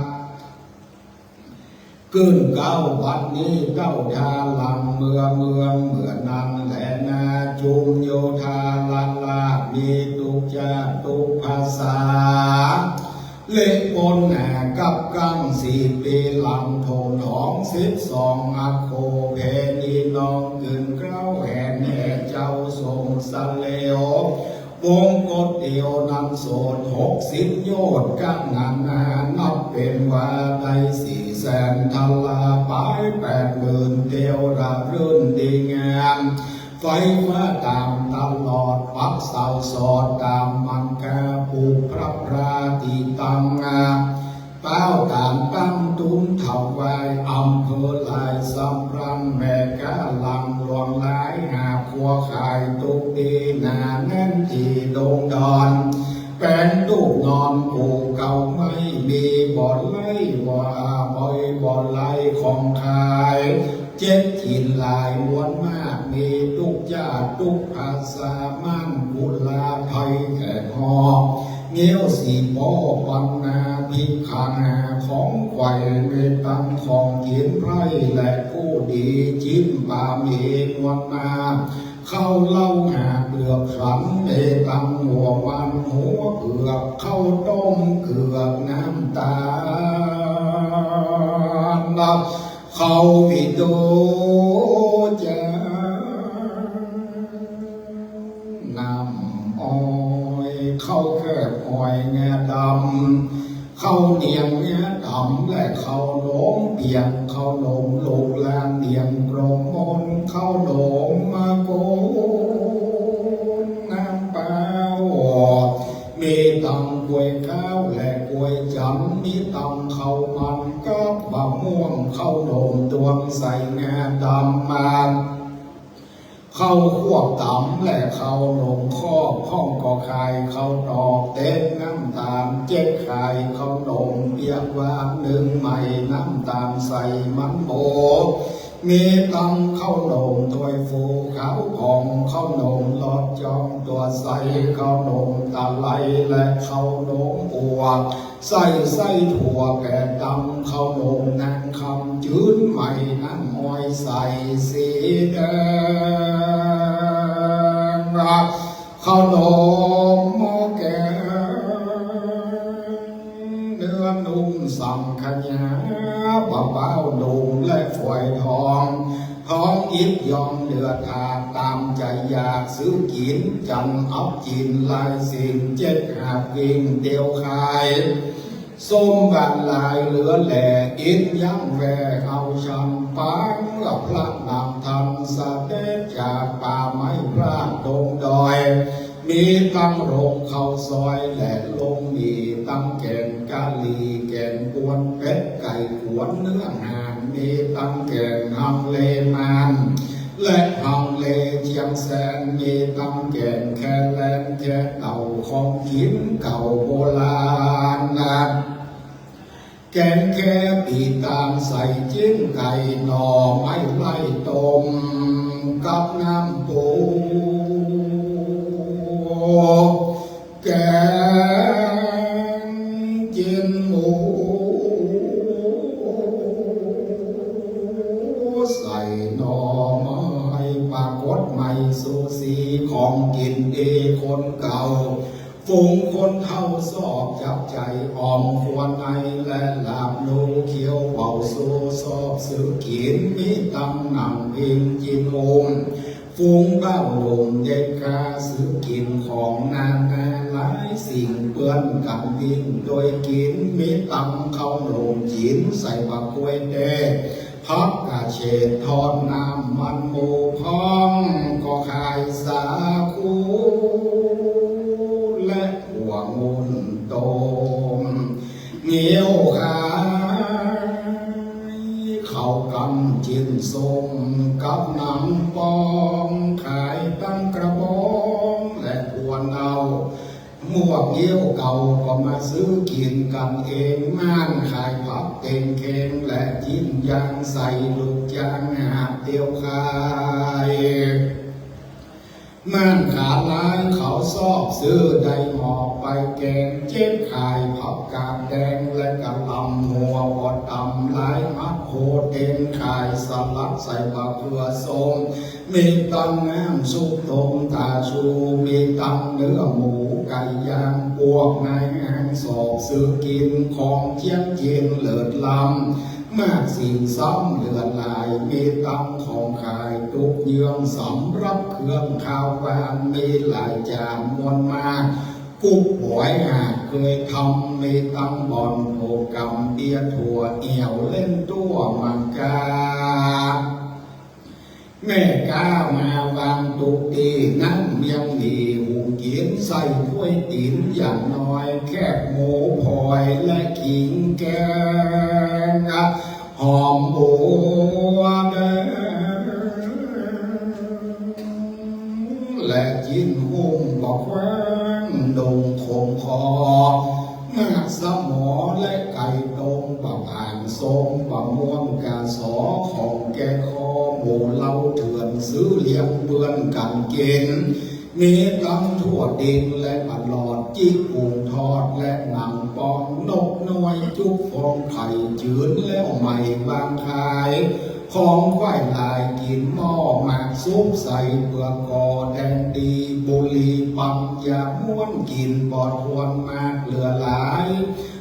ขึ้นเก้าวันนี้เก้าทาลังเมืองเมื่อนั้นแหละนาจุมโยธาลันลามีตุกจาตุกภาษาเล็กบนแหนกับกัง4 ปีหลังโทนท้อง12อักโคเพนีน้องขึ้นเก้าแห่แห่เจ้าทรงสะเลววงกดเดียวนำโสด60 โยชน์กังงานนับเป็นว่าได้400,000ทลาไป80,000เดียวระรื่นดีงามไฟว่าตามตลอดปักเสาสอดตามมันกาผูกพระพราติตังงาเป้าตามตั้งตุ้มเถาไว้อำเภอลายสำรันแม่กาลังหลวงหลายหาขัวขายตุกดีนาแน่นที่ดงดอนเป็นลูกนอนปูเก่าไม่มีบ่อไล่ว่าบ่อยบ่อไล่ของขายเจ็ดถิ่นลายล้วนมากมีทุกญาติทุกภาษามั่นกุลาไทยแขกหอเงี้ยวสีโปปันนาพิขังของไข่เมตังของกินไพรและผู้ดีจิ้มปามีนวลนาเข้าเล่าหาเปลือกสันเมตังหัววันหัวเปลือกเข้าต้มเกลือกน้ำตาลเขาวิโดจานำอ้อยเข้าแคบอ้อยแงดำเข้าเนียงแงดำและเข้าโหนมเปียงเข้าโหนมลูกลานเนียงกรมมนเข้าโหนมมาโกน้ำเปล่ามีตำกล้วยข้าวและกล้วยจันมีตำข้าวมันกับบะม่วงข้าวโดมตวงใส่งาดำมาข้าวควบตำและข้าวหนมข้อข้องก็ขายข้าวดอกเต็มน้ำตาลเจ็ดขายข้าวหนมเปียกหวานหนึ่งใหม่น้ำตาลใส่มันโบมีตำข้าวหนมถ้วยฟูข้าวผ่องข้าวหนมลอดจองตัวใสข้าวหนมตะไลและข้าวหนมอวดใส่ถั่วแก่ดำข้าวหนมนางคำจืดใหม่น้ำอ้อยใส่สีแดงข้าวหนมหม้อแกงเนื้อนุ่มสังขยาเบาๆนุ่มและฝอยทองท้องอิบยอมเดือดอาตามใจอยากซื้อกินจันอับจินลายสิ่งเจ็ดหาวิ่งเดียวขายส้มบานลายเหลือแหล่อินยังแวเอาชันปังกับพระนำทันสะเด็จจากป่าไม้พระดงดอยมีตั้งโรงเข้าซอยและลงมีตั้งแกงกะลีแกงกวนเป็ดไก่ขวนเนื้อหานมีตั้งแกงฮังเลมันและฮังเลเชียงแสนมีตั้งแกงแค่แลนแค่เต่าของกินเก่าโบราณนะแกงแค่ปีตามใส่จิ้งไก่หน่อไม้ไล่ต้มกับน้ำปูแกงกินหมู ของกินดีคนเก่าฝูงคนเท่าสอบจับใจอ่อมควรในและลาบลูเขียวเบาสู้สอบซื้อกินมีตำหนังพิงจินโอมฝูงเบ้าลมเด็กกาซื้อกินของนางนาหลายสิ่งเปื้อนกันดินโดยกินมีตำเข้าลมจินใส่บักกล้วยแดงพักกาเฉดทอดน้ำมันหมูพองก็ขายสาคูและหัวมุนโตมเหนียวขายข้าวกำจินส้มกับน้ำปองขายตั้งกระบองและพวนเอาหมวกเยี่ยวเก่าก็มาซื้อกินกันเองม่านขายผักเต็งเค็งและจิ้นยางใส่ลูกยางหาเตียวขายม่านขาดลายเขาซอบซื้อได้หมอกไปแกงเจ็ดขายผักกาดแดงและกะลำหัวบดตำลายมัดโคเต็นขายสลัดใส่บะเขือส้มมีตังน้ำซุปต้มตาชูมีตังเนื้อหมูไก่ย่างพวกนายห้างสอบซื้อกินของเที่ยงเย็นเลิศลำมากสิ่งซ้ำเลือนลายมีตังของขายตุกเยืองสำรับเครื่องข้าวหวานมีหลายจานมวลมากกุ๊กหวยหากเคยทำมีตังบอลโผกำเบียถั่วเอี่ยวเล่นตัวมังกาแม่ก้ามาวางตุกตีนั่งเมียงมีหูกินใส่ถ้วยติ๋นอย่างน้อยแคบหมูพลอยและขิงแกงหอมบัวแดงและกินหุ้มบอกแว้งดงคงคอมากสมอและไก่ตรงบะผ่านส้มบะม่วงกาสอของแกคอหมูเล่าเถื่อนซื้อเลี้ยงเปื้อนกันกินมีตำทั่วดินและปลอดจิกกุ้งทอดและหนังปองนกน้อยจุกฟองไข่จืดแล้วใหม่บางขายของไหวลายกินหม้อหมากซุปใส่เปลือกกอแดงดีบุรีปังยาม้วนกินปอดควรมากเหลือหลาย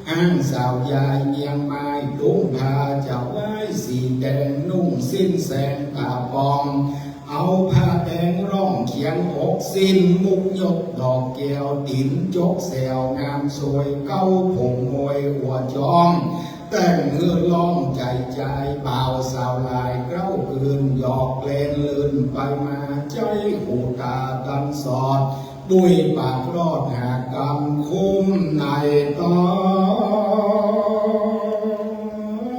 ห้างสาวยายเมียงไม้ตุ้งพาจะไว้สีแดงนุ่งสิ้นแสงตาปองเอาผ้าแดงร่องเขียนอกสิ้นมุกยกดอกแก้วดินจกแซวงามสวยเก้าผงมวยหัวจอมแต่งเมื่อล้อมใจใจเบาสาวลายเก้าคืนหยอกเล่นลื่นไปมาใจหูตาดันสอดบุยปากรอดหากำคุ้มในตอ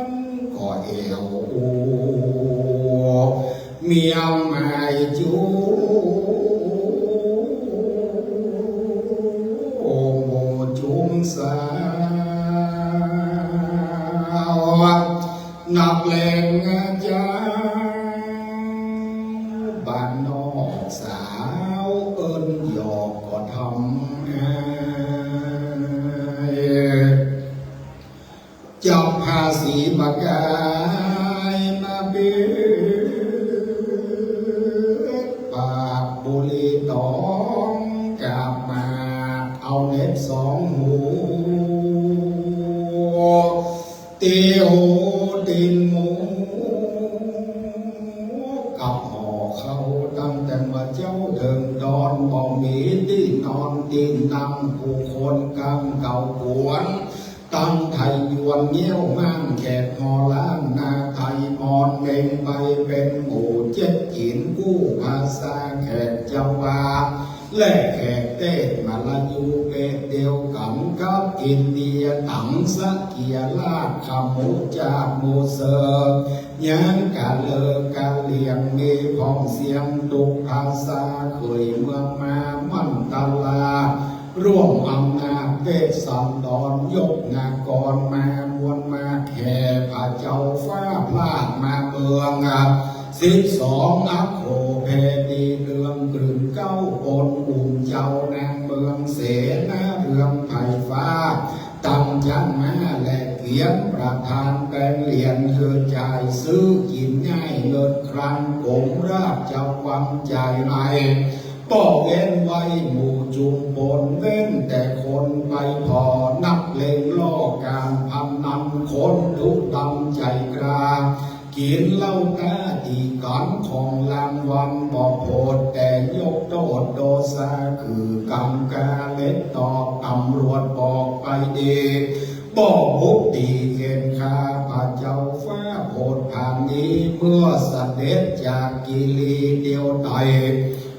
นก็เอวเมียงไม่จูโอโมจุมสาวนักเลงเจ้าบ้านนอกสาวเอิ้นหยอกก็ทำจับภาษีปากกายมาเบี้ปากบุรีตองกาบมาเอาเน็บสองหูเตียวดินหมูกับห่อเขาตั้งแต่ว่าเจ้าเดินดอนบ่มีที่นอนดินนำผู้คนกำเก่าปวนตั้งไทยยวนเงี้ยวม่านแขกหอล้านนาไทยมอนเบ่งไปเป็นหมู่เจ็ดกินกู้ภาษาแขกเจ้าวาและแขกเต้มาลายูเป็ดเดียวกันกับอินเดียตังสักเกียลาดขมูจากมูเซอร์ยังกาเลอกาเลียงมีพ้องเสียงตุกภาษาเคยเมืองมามันตาลาร่วมอำนาจเวสสันดรยกงากรมามวลมาแห่พระเจ้าฟ้าพลาดมาเมือง12อัคโคเพดีเรืองกลืนเก้าปนอุ่มเจ้านางเมืองเสนาเรืองไผ่ฟ้าตั้งจันมาและเกียรติประธานแปลงเหรียญคือจ่ายซื้อกินง่ายเงินครั้งกงราบเจ้าความใจใหม่ ก็เว้นไว้หมู่จุมบนเว้นแต่คนไปพอนักเลงล่อการพนันคนทุกดำใจกล้ากินเหล้าตาตีกันของรางวัลบอกโพดแต่ยกโทษโดซาคือกรรมกาเล็ดตอบตำรวจบอกไปเองบอกบุกตีเข็นขาพระเจ้าฟ้าโพดผ่านนี้เมื่อเสด็จจากกิลีเดียวไต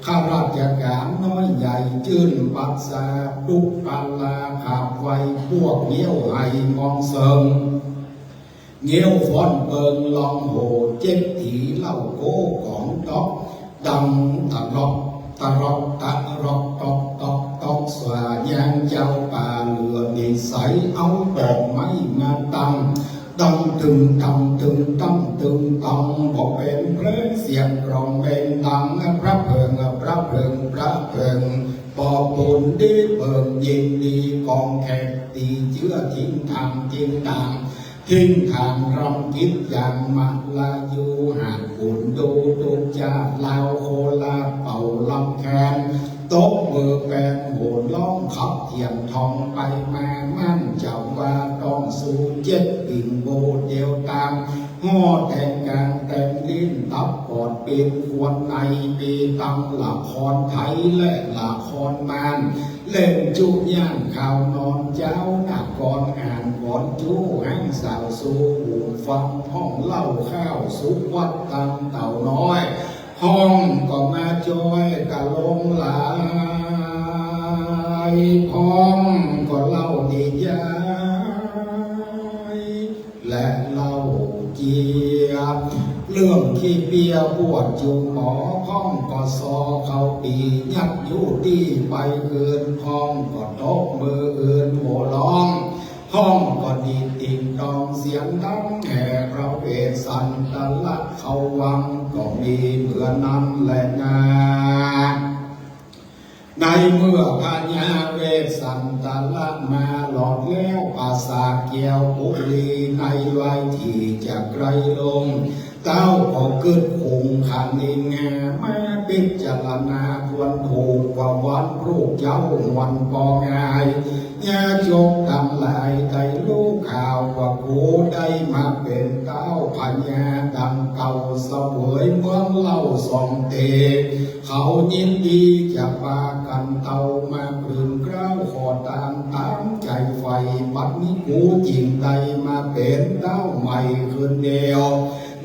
ข้าราชการน้อยใหญ่จื่นปัสสาดุกปัลลาขาบไว้พวกเงี้ยวไห้มองเสิงเงี้ยวฟอนเปิงลองโหเจ็บถีเล่าโก้ของตอกดังตะลอกตะรอกตะรอกตอกตอกตอกสว่ายางเจ้าป่าเหลือนิสัยเอาดอกไม้มาตั้งดังตึงตำตึงตั้งตึงตำบอกเป็นเพลงเสียงกรองเป็นดังพระเพิงพระเพิงพระเพิงปอบุญดีเพิงยินดีกองแขกตีเชื้อทิ้งทางทิ้งทางทิ้งทางรำกิจอย่างมาลายูหาดบุญดูตุกจาลาวโคลาเป่าลำแคนตบมือแปงโหนล้องขับเทียมทองไปมามั่นเจ้าว่าต้องสู้เจ็ดปิ่งโบเดียวตามห่อแต่งกางแต่งลิ้นตับปอดเป็นควรในปีตังละครไทยและละครมานเล่นจุย่างข่าวนอนเจ้าหนักก่อนอ่านก่อนจู้ห้างสาวสู้หูฟังห้องเล่าข้าวสุกวัดตังเต่าน้อยห้องก็มาจอยกะลงหลายห้องก็เล่าดียายและเล่าเจียบเรื่องขี้เปียปวดจุงหมอห้องก็ซอเขาปียัดยุตีไปเกินห้องก็ตบมือเอื่นโหร้องห้องก็ดีติงตองเสียงดังแห่พระเวสสันตละเขาวังก็มีเหมือนนั้นแหละนาในเมื่อพญาเวสสันตละมาหลอดแล้วปราสาทเกี่ยวปุรีในไว้ที่จะไกลลงเต้าก็เกิดคงขันนิงมาพิจารณาควรถูกกว่าวันรูปเจ้าวันปองไงยาจกทำลายใจลูกข่าวว่ากูได้มาเป็นเต้าพญาดังเก่าเสวยเมืองเล่าสองเตเขายินดีจะพากันเต่ามาปลื้มเกล้าขอตามใจไฟบัดนี้กูจริงใดมาเป็นเต้าใหม่คืนเดียว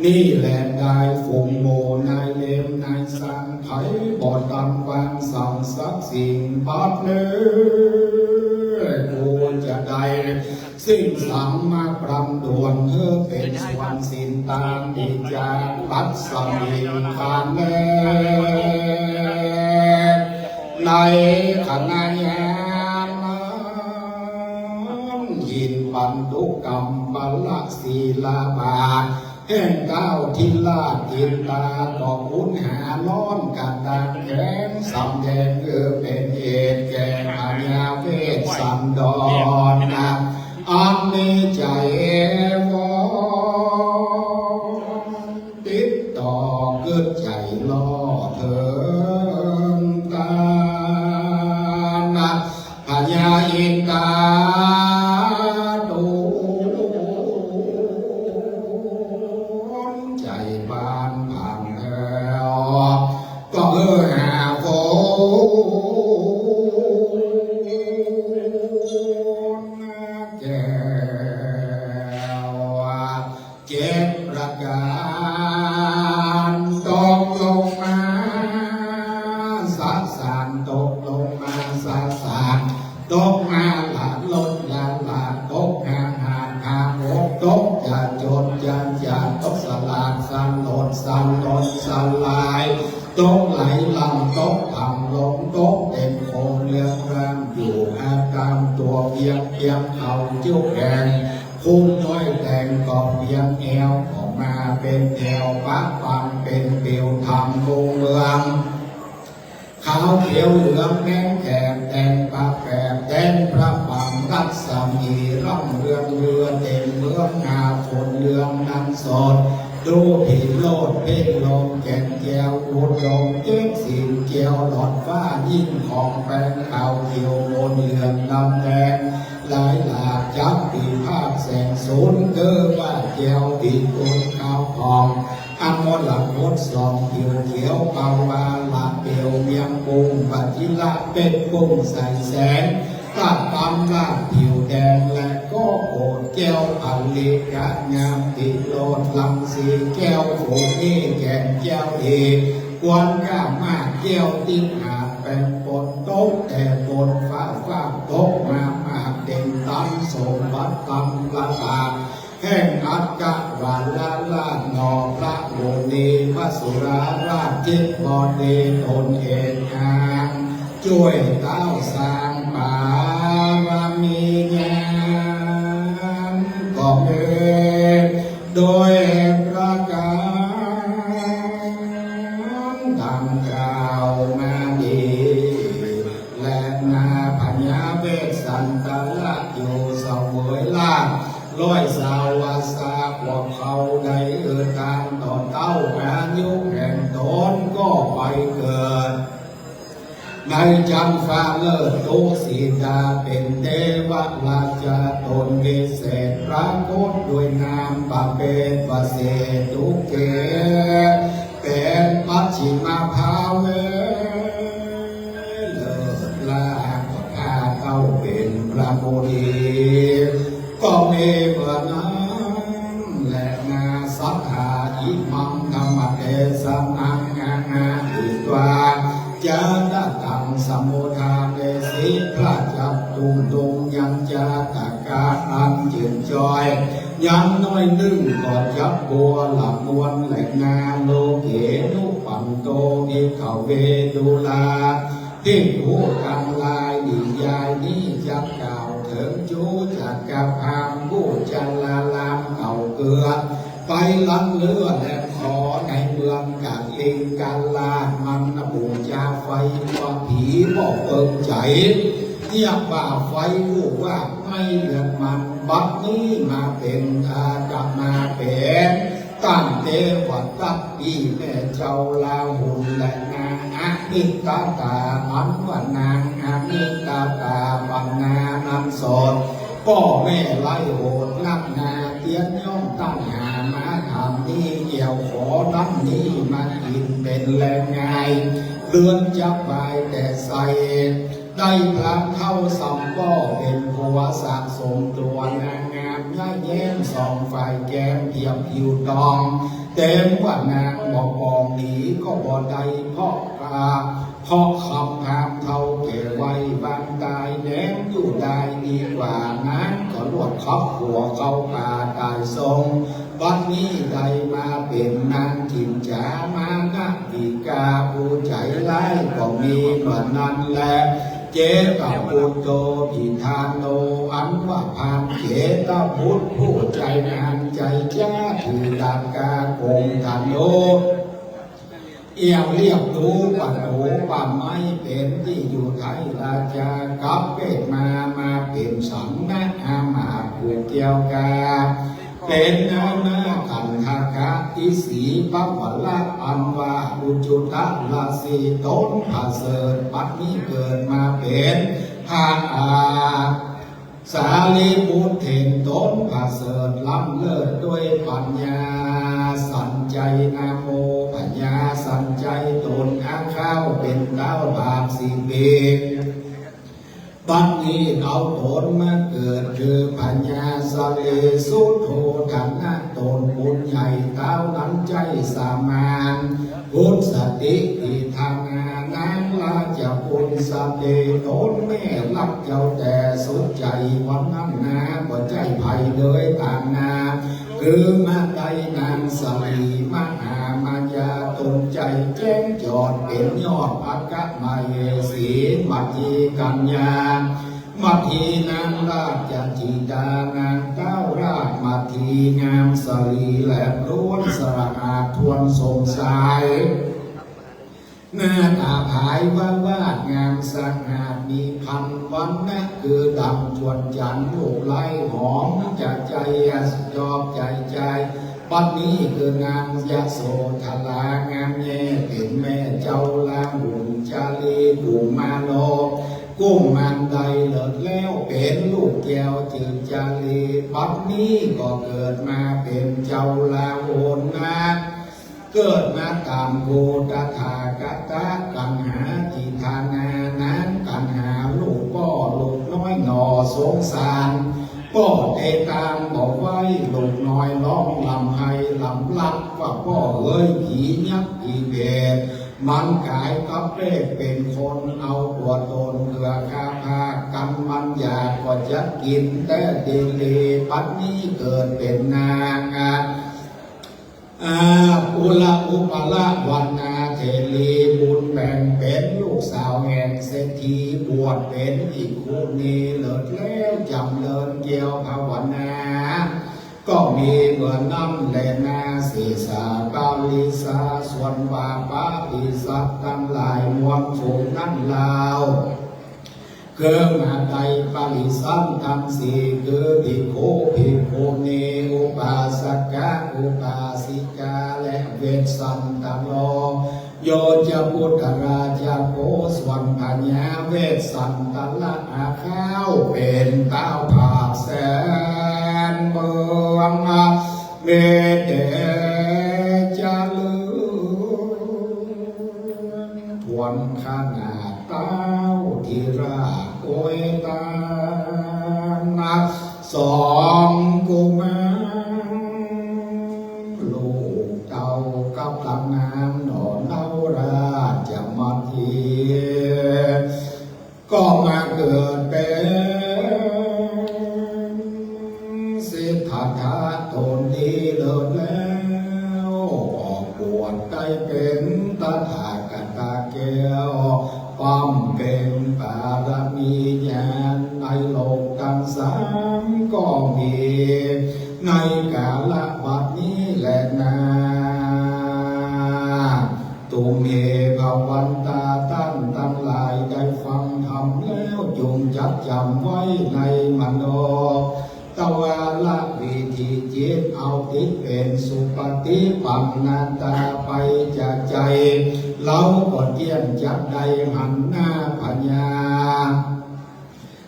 นี่แหละได้ฝูงโมนายเลมนายสังไทยบอดตามวางสั่งสักสิ่งปัดเนื้อกูจะได้สิ่งสังมาปรำดวนเพื่อเป็นสวรรค์สินตามดีจาปัดสมิงคานเนในขณะยามยินปันทุกกรรมบัลลักศีลาบาแห่งก้าวทิลาทินตาก็คุ้นหาล้อนกันดังแขนสำแดงเป็นเหตุแก่พญาเวสสันดรนะอันนี้ใจวอนติดต่อเกิดใจล่อเถิงตานะพญาอินตาตกมาหลาลดลาลาตกหาหาหาโมตกจะจดจะตกสลาดสันลดสลายตกไหลลำตกทำลงตกเต็มคงเลือกร่างอยู่อาการตัวเพียงเขาจุกแดงคุ้มน้อยแต่งก็เพียงแอวออกมาเป็นแถวปักปังเป็นเปลวทำวงเมืองขาวเขียวเหลืองแดงแขกแดงปากแกบแดงพระปังรัศมีร่องเรืองเรือเต็มเมืองงาฝนเรืองนั้นสด ดูผิดโลดเพ่งลมแก่นแก้วอุดมเจ๊กสิงเจียวหลอดฟ้ายิ่งของแปลงขาวเขียวโอนเหลืองลำแดงหลายหลากจับปีภาพแสงสูนเก้อว่าเจียวติดต้นข้าวหอมอันมดหลังมดสองเขียวเขียวเปาวาลาเปียวเมียงปุงปัจจิละเป็ดปุงใส่แสงตัดตำลาผิวแดงและก็โอดแก้วอันเล็กงามติดโลดลำสีแก้วโขเอแก่นแก้วเอกวนก้ามากแก้วติดหาเป็นปนโต๊ะแต่ปนฟ้าโต๊ะมาเด่นตั้มสมบัติตั้มละตาแห่งอัตกะวาลาลานอพระโมนีพระสุราราชจิตบอดีตนเอกงามช่วยเต้าสร้างบารมีงามก็เป็นโดยประการดังกล่าวมาดีและนาพญาเวสสันตละอยู่เสวยลาร้อยสาวาสาพวกเขาได้ตามต่อเต้าอายุแห่งตนก็ไปเกิดในจันฟ้าเลิศตุสีดาเป็นเทวราชาตนวิเศษปรากฏด้วยนามปะเปตวเสตุเกเป็นปัจฉิมาภาเวเลิศลาภข้าเต้าเป็นพระโมนีก็มีเมื่อนั้นและนาสัทธาอิมังธรรมเทศนังงาอิตวาจาตตังสมุทาเดสิพระจับตุงยังจาตกาอันจืดจอยยังน้อยนึ่งก่อนจับบัวหลับมวนแหลกนาโลเกนุปันโตอิเขาเวดุลาที่หูกำลายดียายนี้จับเก่าถึงจูจักกับพามผู้จันลาลามเก่าเกลือไปลังเลือและขอในเมืองกาลิงกาลามันบูชาไฟว่าผีบอกเปิงใจเรียกว่าไฟผู้ว่าไม่เลือดมันบัดนี้มาเป็นอาจะมาเป็นตั้งเทวตัตปีแม่เจ้าลาหุนและนางอมิตาตามันว่านางอมิตาตาปัญนานันสดพ่อแม่ไล่โหดนักนาเตียนย่อมตั้งหามาทำนี้เกี่ยวขอน้ำนี้มากินเป็นแรงไงเลื่อนจับไปแต่ใส่ได้พระเข้าสัมบ่อเป็นผัวสะสมตัวนางงามย่ายแย้มสองฝ่ายแก้มเพียบผิวตองเต็มว่านางบอกปองหนีก็บ่ได้เพราะกาเพราะคำพามเท่าแก่ไว้บางตายแหนมอยู่ได้ดีกว่านั้นก็ลวดขับหัวเข้าป่าตายทรงบัดนี้ได้มาเป็นนางจินจ๋ามานักดีกาผู้ใจไร้ก็มีเหมือนนั้นแหละเจตพุทโธพิธานโนอันว่าพามเจตพุทธผู้ใจงานใจจ้าถือดานกาโกงทันโนเอี่ยวเรียบรู้ปัดหูป่าไม้เป็นที่อยู่ไทยราชากับเกตมาเป็นสังนักอามาผูกเกี่ยวกาเป็นนาขันธากะอิสีปัวละอันว่าอุจุตะลาสีต้นผาเสดปัดนี้เกิดมาเป็นทานสาลีบุตรเถนต้นผาเสดล้ำเลิศด้วยปัญญาสันใจนาโมปัญญาสันใจตนอาข้าวเป็นดาวบาปสิเบบัดนี้เอาตนมาเกิดคือปัญญาสะเลสุโธกันนะตนบุญใหญ่เต้านั้นใจสามานพุทธสติอิทางนางลาจะปุญสเตตนแม่รักเจ้าแต่สุดใจวันนั้นนาบ่ใจไผ่เลยต่างนาคือมาได้นางสลีมหามายาตนใจแจ้งจอดเป็นยอดอักกะมาเยสีมัจจีกัญญามัทธีนางราชจิดานางเก้าราชมัทธีงามสลีและล้วนสระอาทวนสงสายหน้าตาภายวาดงามสง่ามีพันวันนะคือดำชวนจันทร์ลูกไล่หอมจะใจจอบใจ บัดนี้คือนางยะโสธรางามแย่เป็นแม่เจ้าลาบุญจารีบุมาโนกุ้งมันใดเลิศแล้วเป็นลูกแก้วจืดจารีบัดนี้ก็เกิดมาเป็นเจ้าลาโอนนาเกิดมาตามโกตถากตะกันหาจิธานานั้นกันหาลูกพ่อลูกน้อยหนอสงสารก็เอตามบอกไว้ลูกน้อยร้องลำให้ลำลักว่าพ่อเอ้ยผียักษ์ผีเบศมันกายกับเลขเป็นคนเอาตัวตนเกือคาพากันมันอยากก็จะกินแต่ดีลีปัดนี้เกิดเป็นนางอุละอุปละวันนาเทลีบุญแบ่งเป็นลูกสาวแห่งเศรษฐีบวชเป็นอีกคู่นี้เลิศแล้วจำเลินเกี่ยวภาวนาก็มีเหมือนน้ำแลนาศีสาเกาลิสาส่วนวาปาปิสัตทั้งหลายมวลฝูงนั่นลาวเครื่องอาไดปาริสัมทั้งสี่คือภิกขุภิกขุณีอุบาสกอุบาสิกาและเวสสันตโลโยจะพุทธราชาโกสวรรณญาเวสสันตละอาข้าวเป็นเต้าผาแสนเมืองเมเดจาลือทวนขนาดเต้าที่ราโอยตานักสองกุมารลูกเต่ากับลำน้ำหนอนเล่าราชมัทีก็มาเกิดเป็นสิทธัตถะตนดีเลิศแล้วออกบวชได้เป็นตถาคตแก้วปั๊มเป็นบารมีญาณในโลกทั้งสามก็มีในกาลบัดนี้แหละนาตุเมภวันตาท่านทั้งหลายได้ฟังธรรมแล้วจงจัดจำไว้ในมโนตวาละวิธีจิตเอาติเป็นสุปฏิปันนาตาไปจากใจเราก็เที่ยงจักใดหันหน้าปัญญา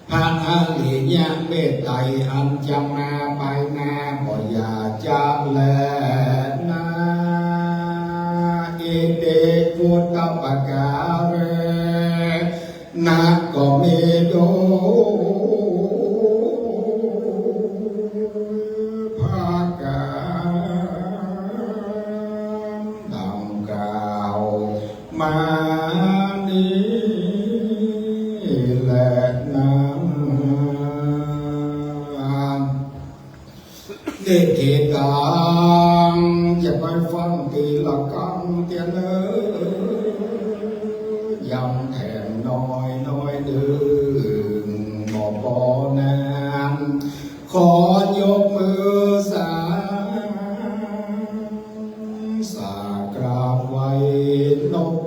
พระอริยเมตไตรอันจะมาไปนาก็อย่าจับแลนาอิเดกุตปะกาเรนาก็เมโดภากาดังกล่าวมานี้แหละนะเด็กเกตังจะไปฟังตีละกังเตียนเอ้ยยำแถมน้อยน้อยดึงหมอปอนานขอยกมือสากราบไว้นบ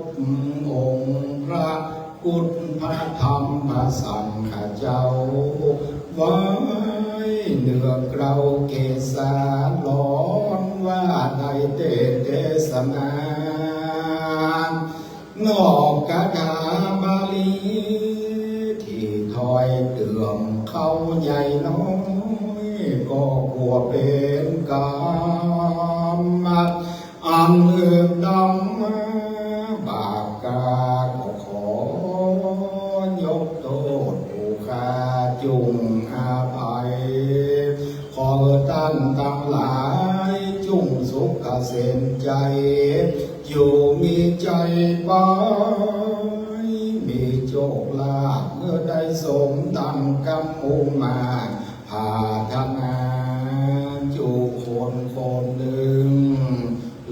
องค์พระกุฎพระธรรมพระสังฆเจ้าไว้เนื้อเกลาเกศาล้อนว่าในเทศนานอกกถาบาลีที่ถอยเตื่อมเข้าใหญ่น้อยก็กลัวเป็นกรรมอันเอื้อมดำบาปกาก็ขอยกโทษผู้ฆ่าจุงอาภัยขอท่านทั้งหลายจุงสุขเกษมใจอยู่มีใจไปมีโชคลาภเมื่อได้สมดังกำมุมาภาธนาจุคนหนึ่ง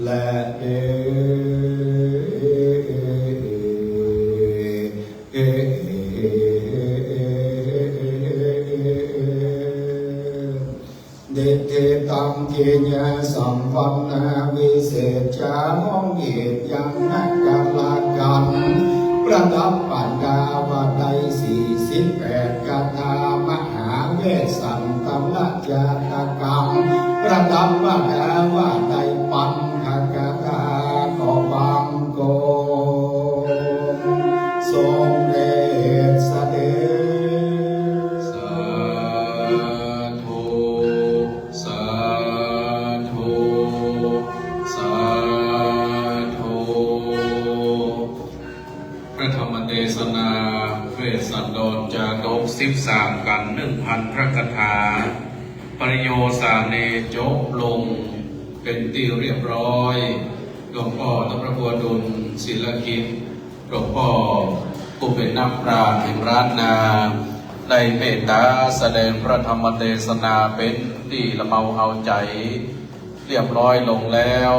และเดเทตังเกญาสัมปันนาวิเศษจาน้องเหตุยังนักกาลกันประดับปัญญาวาได48คาถามหาเวสสันตละจาตกรรม ประดับว่าแล้ว่าในปังขากาตาก็บังโกทรงเดชเสด็จสาธุสาธุสาธุพระธรรมเทศนาเวสสันดรจาดก13 กัน 1,000 พระคาถาปริโยสาเนจบลงเป็นที่เรียบร้อยหลวงพ่อพระบัวดุลศิลกิจหลวงพ่อผู้เป็นนักปราชญ์แห่งร้านนาได้เมตตาแสดงพระธรรมเทศนาเป็นที่ละเมาเอาใจเรียบร้อยลงแล้ว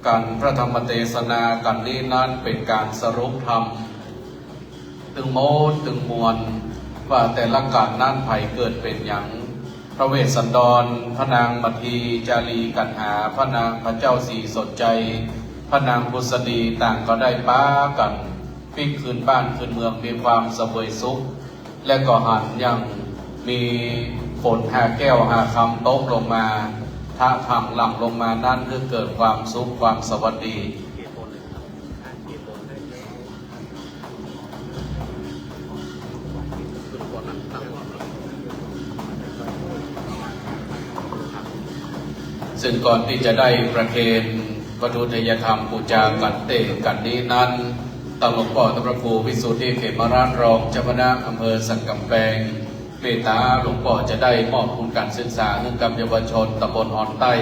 การพระธรรมเทศนากันนี้นั้นเป็นการสรุปธรรมถึงโมดถึงมวลว่าแต่ละการนั้นไผ่เกิดเป็นอย่างพระเวสสันดรพระนางมัทธีจารีกันหาพระนางพระเจ้าสีสดใจพระนางพุษดีต่างก็ได้ป้ากันปิ้งคืนบ้านคืนเมืองมีความเสวยสุขและก็หันยังมีฝนหาแก้วหาคำตกลงมาท่าทางหลังลงมานั่นคือเกิดความสุขความสวัสดีซึ่งก่อนที่จะได้ประเคนวัตถุทยธรรมปูจากันเตกันนี้นั้นตั้งหลวงพ่อพระครูวิสุทธิเขมราชรองเจ้าคณะอำเภอสันกำแพงเมตตาหลวงพ่อจะได้มอบทุนการศึกษาให้กับเยาวชนตำบลหอนใต้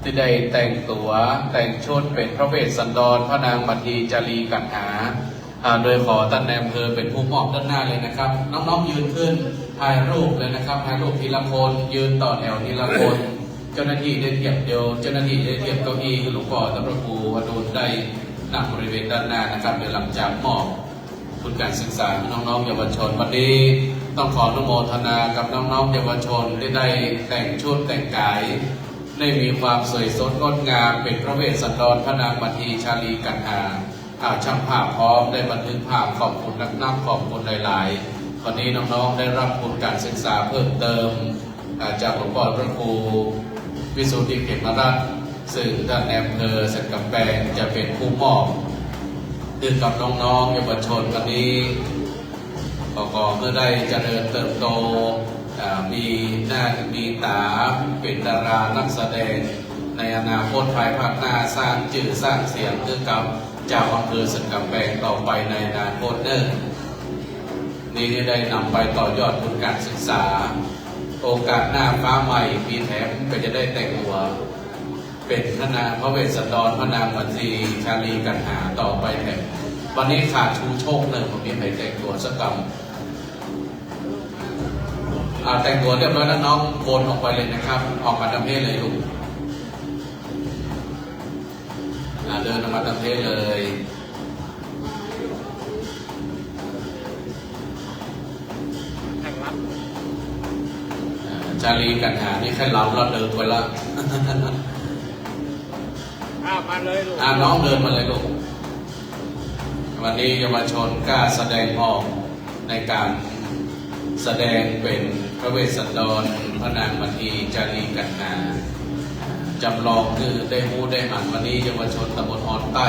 ที่ได้แต่งตัวแต่งชุดเป็นพระเวสสันดรพระนางมัทธีจารีกันหาโดยขอท่านนายอำเภอเป็นผู้มอบด้านหน้าเลยนะครับน้องๆยืนขึ้นถ่ายรูปเลยนะครับถ่ายรูปทีละคนยืนต่อแถวทีละคนเจ้าหน้าที่ได้เทียบเดียวเจ้าหน้าที่ได้เทียบเก้าอี้หลวงพ่อพระครูอดุลได้นั่งบริเวณด้านหน้านะครับเดี๋ยวหลังจากมอบทุนการศึกษาน้องๆเยาวชนวันนี้ต้องขออนุโมทนากับน้องๆเยาวชนที่ได้แต่งชุดแต่งกายได้มีความสวยสดงดงามเป็นพระเวสสันดรพระนางมัทธีชาลีกันหาช่างภาพพร้อมได้บันทึกภาพขอบคุณนักขอบคุณหลายๆวันนี้น้องๆได้รับทุนการศึกษาเพิ่มเติมจากหลวงพ่อพระครูวิสุทธิเขมราชซึ่งท่านนายอำเภอสันกำแพงจะเป็นผู้มอบคือกับน้องๆเยาวชนวันนี้ก็เมื่อได้เจริญเติบโตมีหน้ามีตาเป็นดารานักแสดงในอนาคตภายภาคหน้าสร้างชื่อสร้างเสียงคือกับเจ้าอำเภอสันกำแพงต่อไปในอนาคตนี้ได้นำไปต่อยอดทุนการศึกษาโอกาสหน้าฟ้าใหม่ปีแถมก็จะได้แต่งหัวเป็นพระนางพระเวสสันดรพระนางมัทธีชาลีกันหาต่อไปแถมวันนี้ขาดชูโชคหนึ่งผมมีใครแต่งตัวสักกรรมแต่งตัวเรียบร้อยแล้วน้องโอนออกไปเลยนะครับออกมาทำเพศเลยลูกเดินออกมาทำเพศเลยชาลีกันหานี่แค่เราเดินไปแล้วมาเลยลูกน้องเดินมาเลยลูกวันนี้เยาวชนกล้าแสดงออกในการแสดงเป็นพระเวสสันดรพระนางมัทธีจารีกันหาจำลองคือได้มูได้หันวันนี้เยาวชนตำบลหอนใต้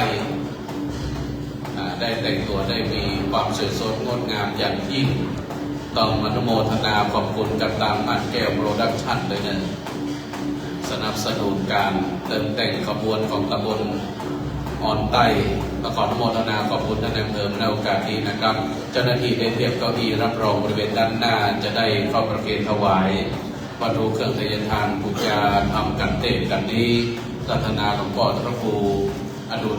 ได้แต่งตัวได้มีความสวยสดงดงามอย่างยิ่งต้องอนุโมทนาขอบคุณกับตามอัดแก้วโปรดักชั่นเลยนะสนับสนุนการเติมแต่งขบวนของตำบลอ่อนใต้ขออนุโมทนาขอบคุณท่านนายอำเภอในโอกาสนี้นะครับเจ้าหน้าที่ได้เตรียมเก้าอี้รับรองบริเวณด้านหน้าจะได้เข้าประเคนถวายวัตถุเครื่องทยทานบูชาทำกันเตะกันนี้รัตนาหลวงพ่อพระครูอดุล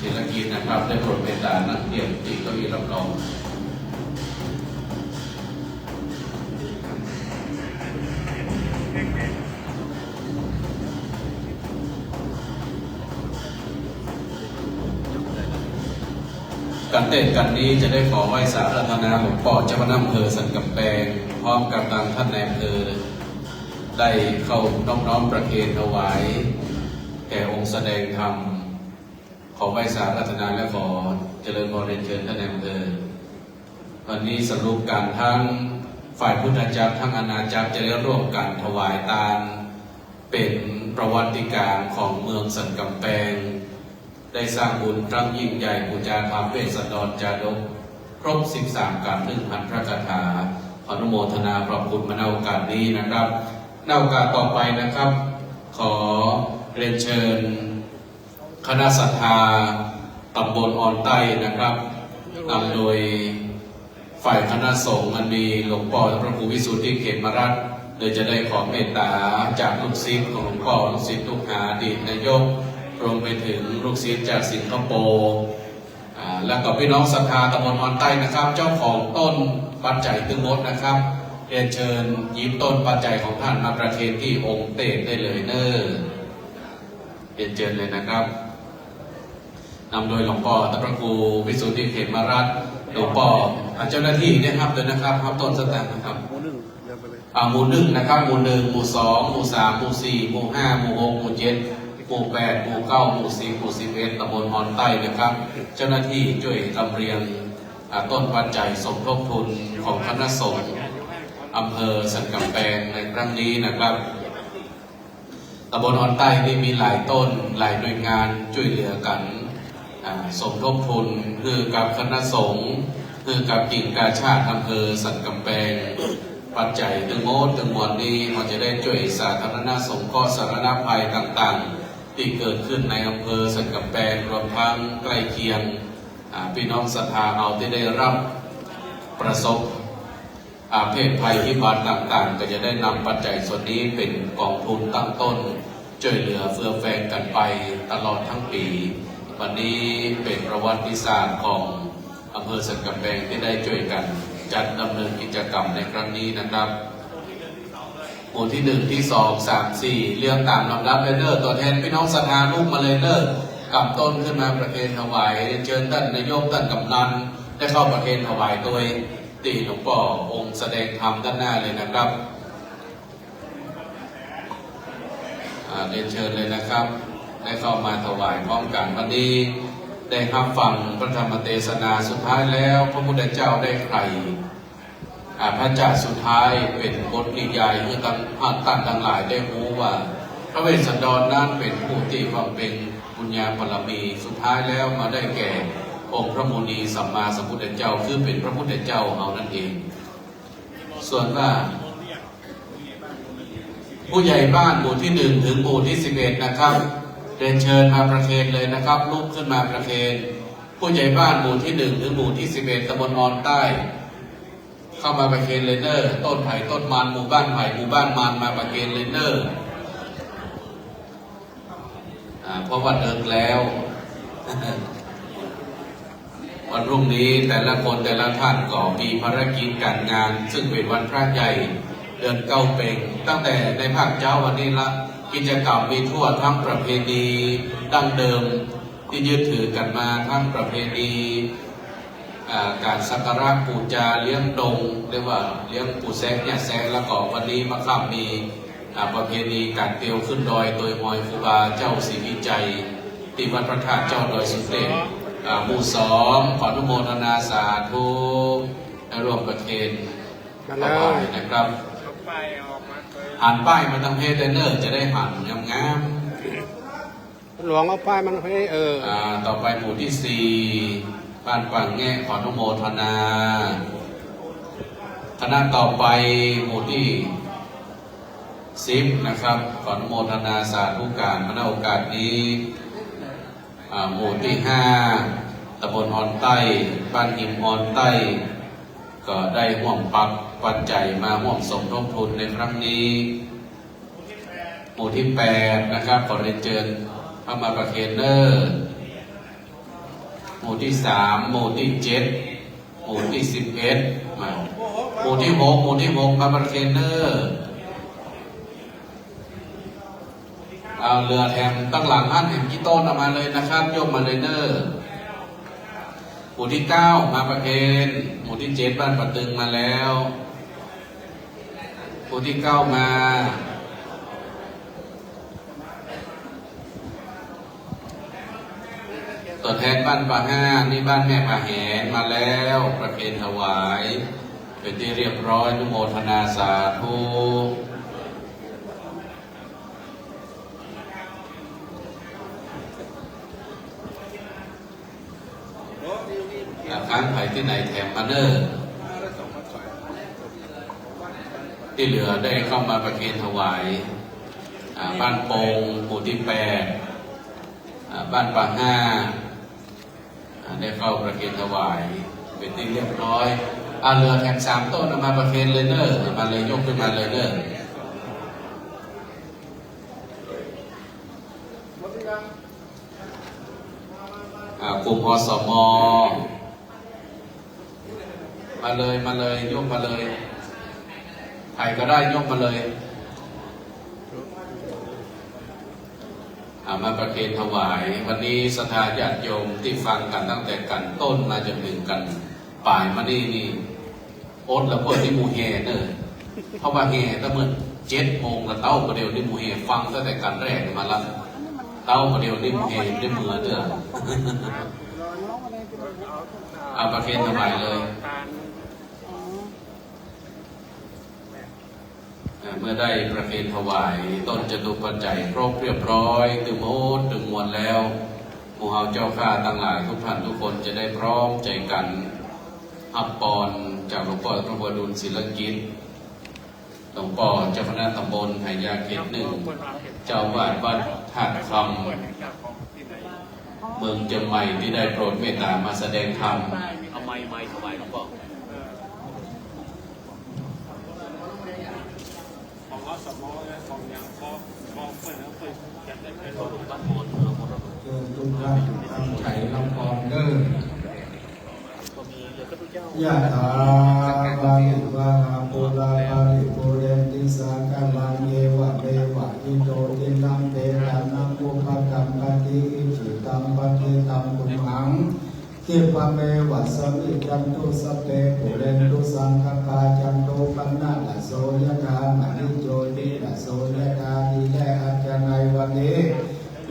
ศิลกิจนะครับได้โปรดเมตตานักเตรียมที่เก้าอี้รับรองการเต้นกันนี้จะได้ขอไหว้สารัตนาหลวงพ่อเจ้าคณะอำเภอสันกำแพงพร้อมกับทางท่านนายอำเภอได้เข้าน้อมประเคนถวายแก่องค์แสดงธรรมขอไหว้สารัตนาและขอเจริญพรเรียนเชิญท่านนายอำเภอวันนี้สรุปการทั้ง ฝ่ายพุทธจักรทั้งอาณาจักรจะได้ร่วมกันถวายทานเป็นประวัติการณ์ของเมืองสันกำแพงได้สร้างบุญครั้งยิ่งใหญ่บูชาธรรมเวสสันดรจาดกครบ13การ1,000พระคาถาอนุโมทนาขอบคุณมาในโอกาสนี้นะครับในโอกาสต่อไปนะครับ ขอเรียนเชิญคณะศรัทธาตำบลออนใต้นะครับนำโดยฝ่ายคณะสงฆ์อันมีหลวงพ่อพระครูวิสุทธิเขมรัตน์โดยจะได้ขอเมตตาจากลูกศิษย์ของหลวงพ่อลูกศิษย์ลูกหาอดีตนายกรวมไปถึงลูกศิษย์จากสิงคโปร์แล้วก็พี่น้องศรัทธาตำบลออนใต้นะครับเจ้าของต้นปัจจัยตึงมดนะครับเรียนเชิญหยิบต้นปัจจัยของท่านมาประเคนที่องค์เตศได้เลยเนอเรียนเชิญเลยนะครับนำโดยหลวงพ่อพระครูวิสุทธิเขมรัตน์หลวงพ่อเจ้าหน้าที่เนี่ยครับเลยนะครับครับต้นสแตมป์นะครับหมู่หนึ่งนะครับหมู่1หมู่2หมู่3หมู่4หมู่5หมู่6หมู่7หมู่8หมู่9หมู่10หมู่11ตำบลออนใต้นะครับเจ้าหน้าที่ช่วยลำเรียงต้นปัจจัยสมทบทุนของคณะสงฆ์อำเภอสันกำแพงในครั้งนี้นะครับตำบลออนใต้นี่มีหลายต้นหลายหน่วยงานช่วยเหลือกันสมทบทุนคือกับคณะสงฆ์คือกับกิ่งกาชาติอำเภอสันกำแพงปัจจัยตึงโมดตึงมวลนี้มันจะได้ช่วยสาธารณสงเคราะห์สาธารณภัยต่างๆที่เกิดขึ้นในอำเภอสันกำแพงรวมทั้งใกล้เคียงพี่น้องศรัทธาเราที่ได้รับประสบเพศภัยพิบัติต่างๆก็จะได้นำปัจจัยส่วนนี้เป็นกองทุนตั้งต้นช่วยเหลือเฟื่อแฟงกันไปตลอดทั้งปีวันนี้เป็นประวัติศาสตร์ของอำเภอสันกำแพงที่ได้ช่วยกันจัดดำเนินกิจกรรมในครั้งนี้นะครับหมู่ที่1ที่2 3 4เรื่องตามลำดับเลยเนอร์ตัวแทนพี่น้องศรัทธาลูกมาเลยเนอร์กำต้นขึ้นมาประเคนถวายเชิญท่านนายกท่านกำนันได้เข้าประเคนถวายโดยตีหลวงพ่อองค์แสดงธรรมด้านหน้าเลยนะครับเรียนเชิญเลยนะครับได้เข้ามาถวายพร้อมกันวันนี้ได้รับฟังพระธรรมเทศนาสุดท้ายแล้วพระพุทธเจ้าได้ใครพระเจ้าสุดท้ายเป็นบทนิยายคือท่านทั้งหลายได้รู้ว่าพระเวสสันดรนั้นเป็นผู้ที่บำเพ็ญบุญญาบารมีสุดท้ายแล้วมาได้แก่องค์พระมุนีสัมมาสัมพุทธเจ้าคือเป็นพระพุทธเจ้าเอานั่นเองส่วนว่าผู้ใหญ่บ้านหมู่ที่1ถึงหมู่ที่11นะครับเรียนเชิญมาประเคนเลยนะครับลุกขึ้นมาประเคนผู้ใหญ่บ้านหมู่ที่1ถึงหมู่ที่11ตำบลออนใต้เข้ามาประเคนเลนเนอร์ต้นไผ่ต้นมันหมู่บ้านไผ่หมู่บ้านมันมาประเคนเลนเนอร์เพราะว่าเดินแล้ว วันพรุ่งนี้แต่ละคนแต่ละท่านก็มีภารกิจการงานซึ่งเป็นวันพระใหญ่เดือนเก้าเพ็งตั้งแต่ในภาคเจ้าวันนี้ละกิจกรรมมีทั่วทั้งประเพณีดั้งเดิมที่ยึดถือกันมาทั้งประเพณีการสักการะปูจาเลี้ยงดงเรียกว่าเลี้ยงปูแซกเนี่ยแซกแล้วก็วันนี้มาข้ามมีประเพณีการเตียวขึ้นดอยโดยมอยครูบาเจ้าศรีวิจัยที่วัดพระธาตุเจ้าดอยสุเทพหมู่2ขออนุโมทนาสาธุร่วมประเคนถวายนะครับหันป้ายมาทางเพจเนอร์จะได้หันงามหลวงเอาป้ายมันให้ต่อไปหมู่ที่4บ้านปังแง่ขออนุโมทนาคณะต่อไปหมู่ที่10นะครับขออนุโมทนาสาธุการณโอกาสนี้หมู่ที่5ตำบลออนใต้บ้านหิมออนใต้ก็ได้ห่วงปัจจัยมาห่วงสมทบทุนในครั้งนี้หมู่ที่8นะครับขอเรียนเชิญเข้ามาประเคนเนอร์หมู่ที่3หมู่ที่7หมู่ที่11มาหมู่ที่6หมู่ที่6มาประเคนเนอร์เอาเรือแถมตั้งหลังท่านแถมกี่ต้นออกมาเลยนะครับยกมาเลยเนอร์หมู่ที่9มาประเคนหมู่ที่7บ้านปะตึงมาแล้วหมู่ที่9มาตัวแทนบ้านปะ5นี่บ้านแม่ปะแหนมาแล้วประเคนถวาย เป็นที่เรียบร้อยอนุโมทนาสาธุครั้งใครที่ไหนแถมมาเนอร์ที่เหลือได้เข้ามาประเคนถวายบ้านโปงหมู่ที่8บ้านป่าห้าได้เข้าประเคนถวายเป็นที่เรียบร้อยเรือแถม3 ต้นมาประเคนเลยเนอร์มาเลยยกขึ้นมาเลยเนอร์กลุ่มอสมมาเลยยกมาเลยใครก็ได้ยกมาเลยมาประเคนถวายวันนี้ศรัทธาญาติโยมที่ฟังกันตั้งแต่กันต้นมาจนถึงกันปลายมานี่โอ๊ตแล้วเปิดที่มูเฮเนอเพราะว่าเฮตั้งเมื่อ7 โมงแล้วเต้าประเดี๋ยวที่มูเฮฟังตั้งแต่กันแรกมาแล้วเต้าประเดี๋ยวที่มูเฮได้มือเด้อประเคนถวายเลยเมื่อได้ประเคนถวายต้นจตุปัจจัยครบเรียบร้อยตึงโมดตึงมวลแล้วหมู่เฮาเจ้าข้าทั้งหลายทุกท่านทุกคนจะได้พร้อมใจกันอัปปอนจากหลวงพ่อพระวดุลศิลกิจหลวงพ่อเจ้าคณะตำบลไหยาเขต 1เจ้าวาดวัดธาตุคำเมืองเชียงใหม่ที่ได้โปรดเมตตามาแสดงธรรมเอาไม้ถวายหลวงพ่อเชิญทุกท่านตั้งใจรับพรเด้อยะถาวาริวะหาปุราปาริปุเรนติสากาลังเยวะเมวะอิโตตินังเตตันนังอุปกัมปติอิจิตังปฏิตังปุหังทิปะเมวะสมิจันตุสเปปุเรนตุสังคปาจันโตปันนะละโสยะธามณิโจติละโสยะธานิแลอาจารย์วันนี้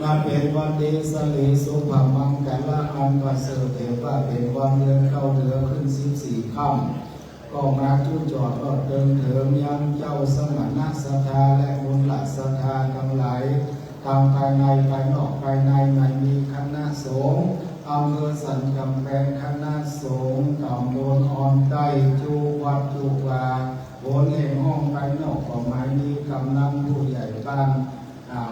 มาเป็นวันดีสลีสุภามังกรอันประเสริฐเทว่าเป็นวันเดือนเข้าเดือนขึ้น14 ค่ำก็มาจุดจอดรอดเดินเถิมยังเจ้าสมณะศรัทธาและบุญหลักศรัทธาทั้งหลายทางภายในภายนอกภายในไม่มีคณะสงฆ์อำเภอสันกำแพงคณะสงฆ์ตำบลอ่อนใต้จูวัดจูวาบนเองห้องภายนอกก็ไม่มีกำนันผู้ใหญ่บ้าน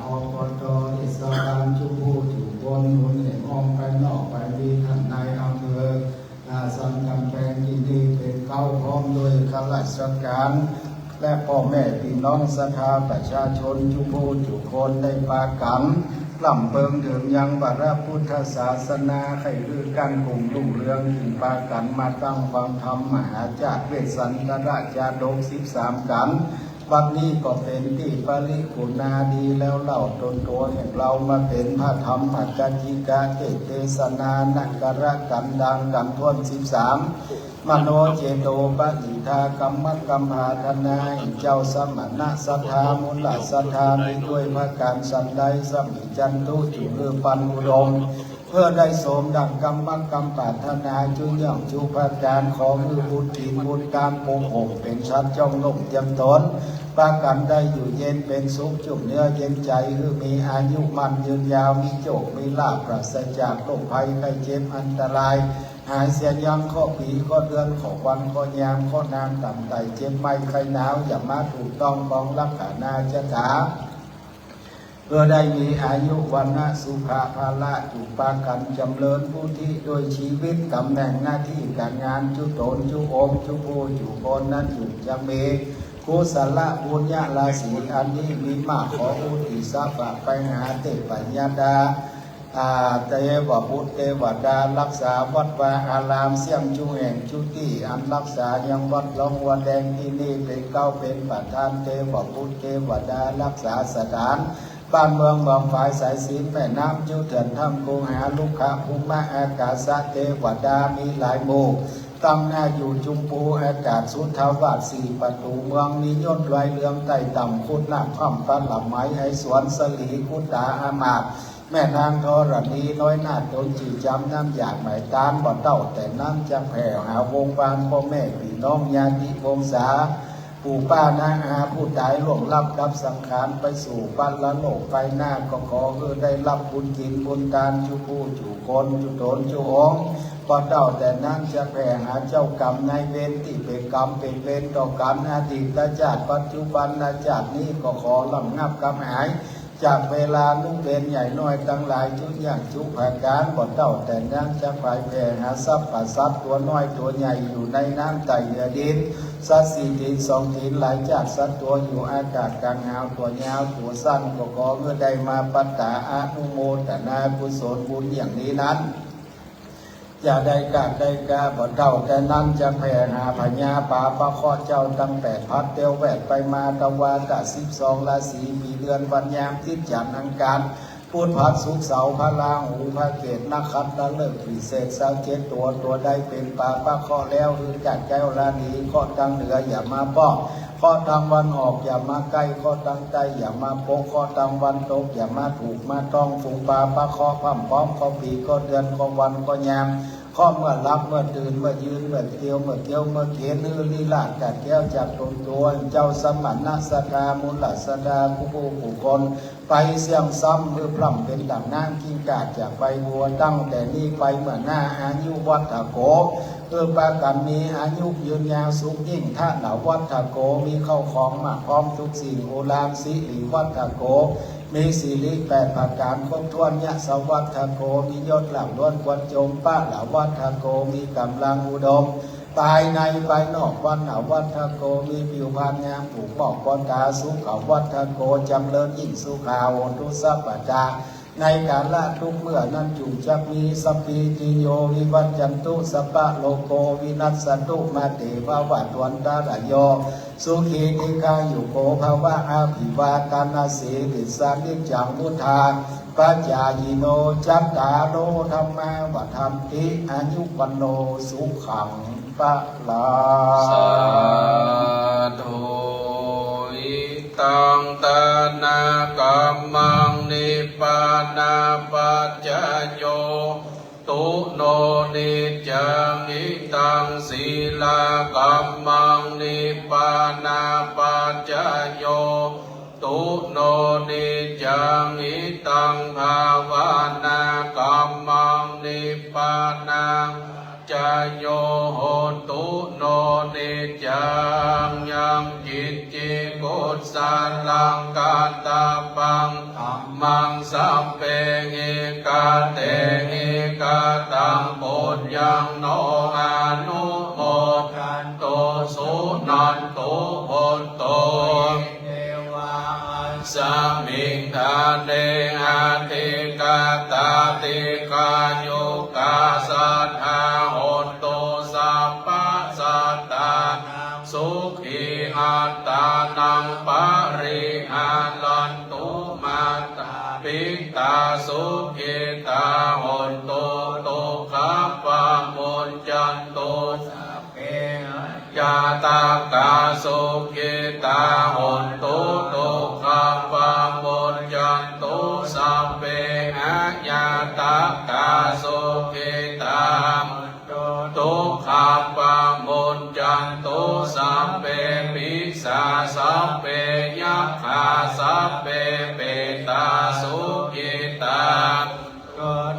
อบต.เทศบาลชุมพูจุบนหนุนเห็นห้องไปนอกไปมีท่านนายอำเภอสันกำแพงที่นี่เป็นเข้าพร้อมโดยข้าราชการและพ่อแม่พี่น้องศรัทธาประชาชนชุมพูจุคนได้ปากันลำเบิงถึงยังบารพุทธศาสนาใครคือการกลุ่มรุ่งเรืองถึงปากันมาตั้งความธรรมมหาจารย์เวสสันตราชาดก13 กันวันนี้ก็เป็นที่ปริคุณนาดีแล้วเล่าตนตัวแห่งเรามาเป็นพระธรรมปัจจิกาเทศนานักกระกันดังกันทวน13มโนเจโตปฏิทากรรมกรรมหาธนาเจ้าสมณะสัทธามุลสัทธามีด้วยพระการสันใดสมิจันทุจุเรือปันอุดมเพื่อได้สมดังกรรมปรารถนาจุยย่องจุพระการของมือบุตรทีบุตรการปงหงเป็นชัดจ้องลงเตรียมตนปากันได้อยู่เย็นเป็นสุขจุ่มเนื้อเย็นใจคือมีอายุมันยืนยาวมีโจกมีลาภปราศจากโรคภัยไข้เจ็บอันตรายหายเสียยังข้อผีข้อเดือนข้อวันข้อยามข้อนามต่ำไตเจ็บไม่ไข้หนาวอย่ามาถูกต้องบองรักขานาจถาเพื่อได้มีอายุวันนะสุขภาละจุปากันจำเริญผู้ที่โดยชีวิตตำแหน่งหน้าที่การงานจุตนจุโอมจุโพจุบนนั้นอยู่จะมีกุศลบุญญาราศีอันนี้มีมากขออุทิศฝากไปหาเทพญาดาเทวบุตรเทวดารักษาวัดวาอารามเสี่ยงจุแห่งจุติอันรักษายังวัดหลวงวัดแดงที่นี่เป็นเก้าเป็นประธานเทวบุตรเทวดารักษาสถานบ้านเมืองบางฝ่ายสายศีลแม่น้ำจุเถื่อนถ้ำกูหาลูกค้าภูมิอากาศเทวดามีหลายหมู่ตั้งหน้าอยู่จุมปูอากาศสุทธาวาส4 ประตูเมืองนิยนรายเรืองไต่ต่ำคุดหน้าถ้ำปลาหลับไม้ไอสวนสลีคุดตาอามาต แม่นางธรณีน้อยนาโดนจีจำน้ำอยากหมายตามบ่เต้าแต่น้ำจะแผ่หาวงวานพ่อแม่พี่น้องญาติวงศาปู่ป้านาอาผู้ตายล่วงลับรับสังขารไปสู่ปันละโลกไปหน้าก็ขอได้รับบุญกินบุญทานจุผู้จุคนจุตนจุองพอเต้าแต่นั้นจะแผ่หาเจ้ากรรมนายเวรที่เป็นกรรมเป็นเวรต่อกันอดีตชาติปัจจุบันชาตินี้ก็ขอลำงับกรรมหายจากเวลาลูกเบนใหญ่น้อยทั้งหลายทุกอย่างทุกประการบ่เต้าแต่นั้นจะไปแผ่หาทรัพย์ปัสทรัพย์ตัวน้อยตัวใหญ่อยู่ในน้ำไตเหนือดินสัตว์สี่ดินสองดินหลายจากสัตว์ตัวอยู่อากาศกลางหาวตัวยาวตัวสั้นก็ขอเมื่อได้มาปัตตาอนุโมทนากุศลบุญอย่างนี้นั้นอย่าได้กาดได้กาบ่เท่าแต่นั้นจะแผ่หาพญาป่าพระข้อเจ้าตั้ง8 พัดเตียวแวดไปมาตะวันตะ12 ราศีมีเดือนวันยามทิศจันทร์อังคารพุธพัดศุกร์เสาร์พระราหูพระเกศนักขัตฤกษ์พิเศษ27ตัวใดเป็นป่าพระข้อแล้วหรือกัดแก้วรานีข้อทางเหนืออย่ามาป้อข้อทางวันออกอย่ามาใกล้ข้อทางใต้อย่ามาโปกข้อทางวันตกอย่ามาถูกมาต้องฝูงป่าพระข้อพร่ำพร้อมข้อปีข้อเดือนข้อวันข้อยามข้อเมื่อรับเมื่อตื่นเมื่อยืนเมื่อเที่ยวเมื่อเที่ยวเมื่อเขียนลือลีลาดกัดแก้วจากตนตัวเจ้าสมณะสดามุลสดาผู้คนไปเสี่ยงซ้ำมือพร่ำเป็นดั่งนางกิ้งกาจากใบบัวตั้งแต่นี้ไปเมื่อหน้าอายุวัฏโกปากันมีอายุยืนยาวสุขยิ่งท่าเหล่าวัฏโกมีเข้าของมาพร้อมทุกสิ่งโอฬารสิริวัฏโกมีสิริ8 ประการครบถ้วนยะสวัฏโกมียศหลังล้วนควรจมป้าเหล่าวัฏโกมีกำลังอุดมภายในภายนอกวันเหล่าวัฏโกมีผิวพรรณงามถูกบอกกตาสุขวัฏโกจำเริญยิ่งสุขาโอทุสัพพจาในการละทุกเมื่อนั้นจุจักมีสัพพิติโยวิวัจจันตุสัพพะโลโกวินัสสตุมาเตภาวะตวันตาลโยสุขีนิกายุโกภาวะอาภิวาตานาสีติสานิจังมุทาปัจจายโนจัตตาโรธรรมาวัฏันติอายุวันโนสุขังปะลาสาธุอิตังตานากัมมังนิปปานาปัจจโยตุโนนิจังอิตังศีลากัมมังนิปปานาปัจจโยตุโนนิจังอิตังภาวนากัมมังนิปปานาจโยโหตุโนนิจังยังจิตจิกุศลลังกาตาปังมังสัมเปหิกาเตหิกาตังปุญญังโนอนุโมทันโตสุนันโตโหโตสามิงทาเนอาทิกาตาติกายุกาสัทธาโหตุสัพพะสัตตาสุขีอัตตานังปะริหาลันตุมาตาปิตาสุขิตาโหตุตุขัปปะมุญจันตุสัพเพยาตากาสุขิตาโหตุตุขัปปะมุญจันตุสัพเพอะยาตากาสุขิตาตุขัปปะมุญจันตุสัพเพปิสาสัพเพยัคขาสัพเพเปตาสุขิตา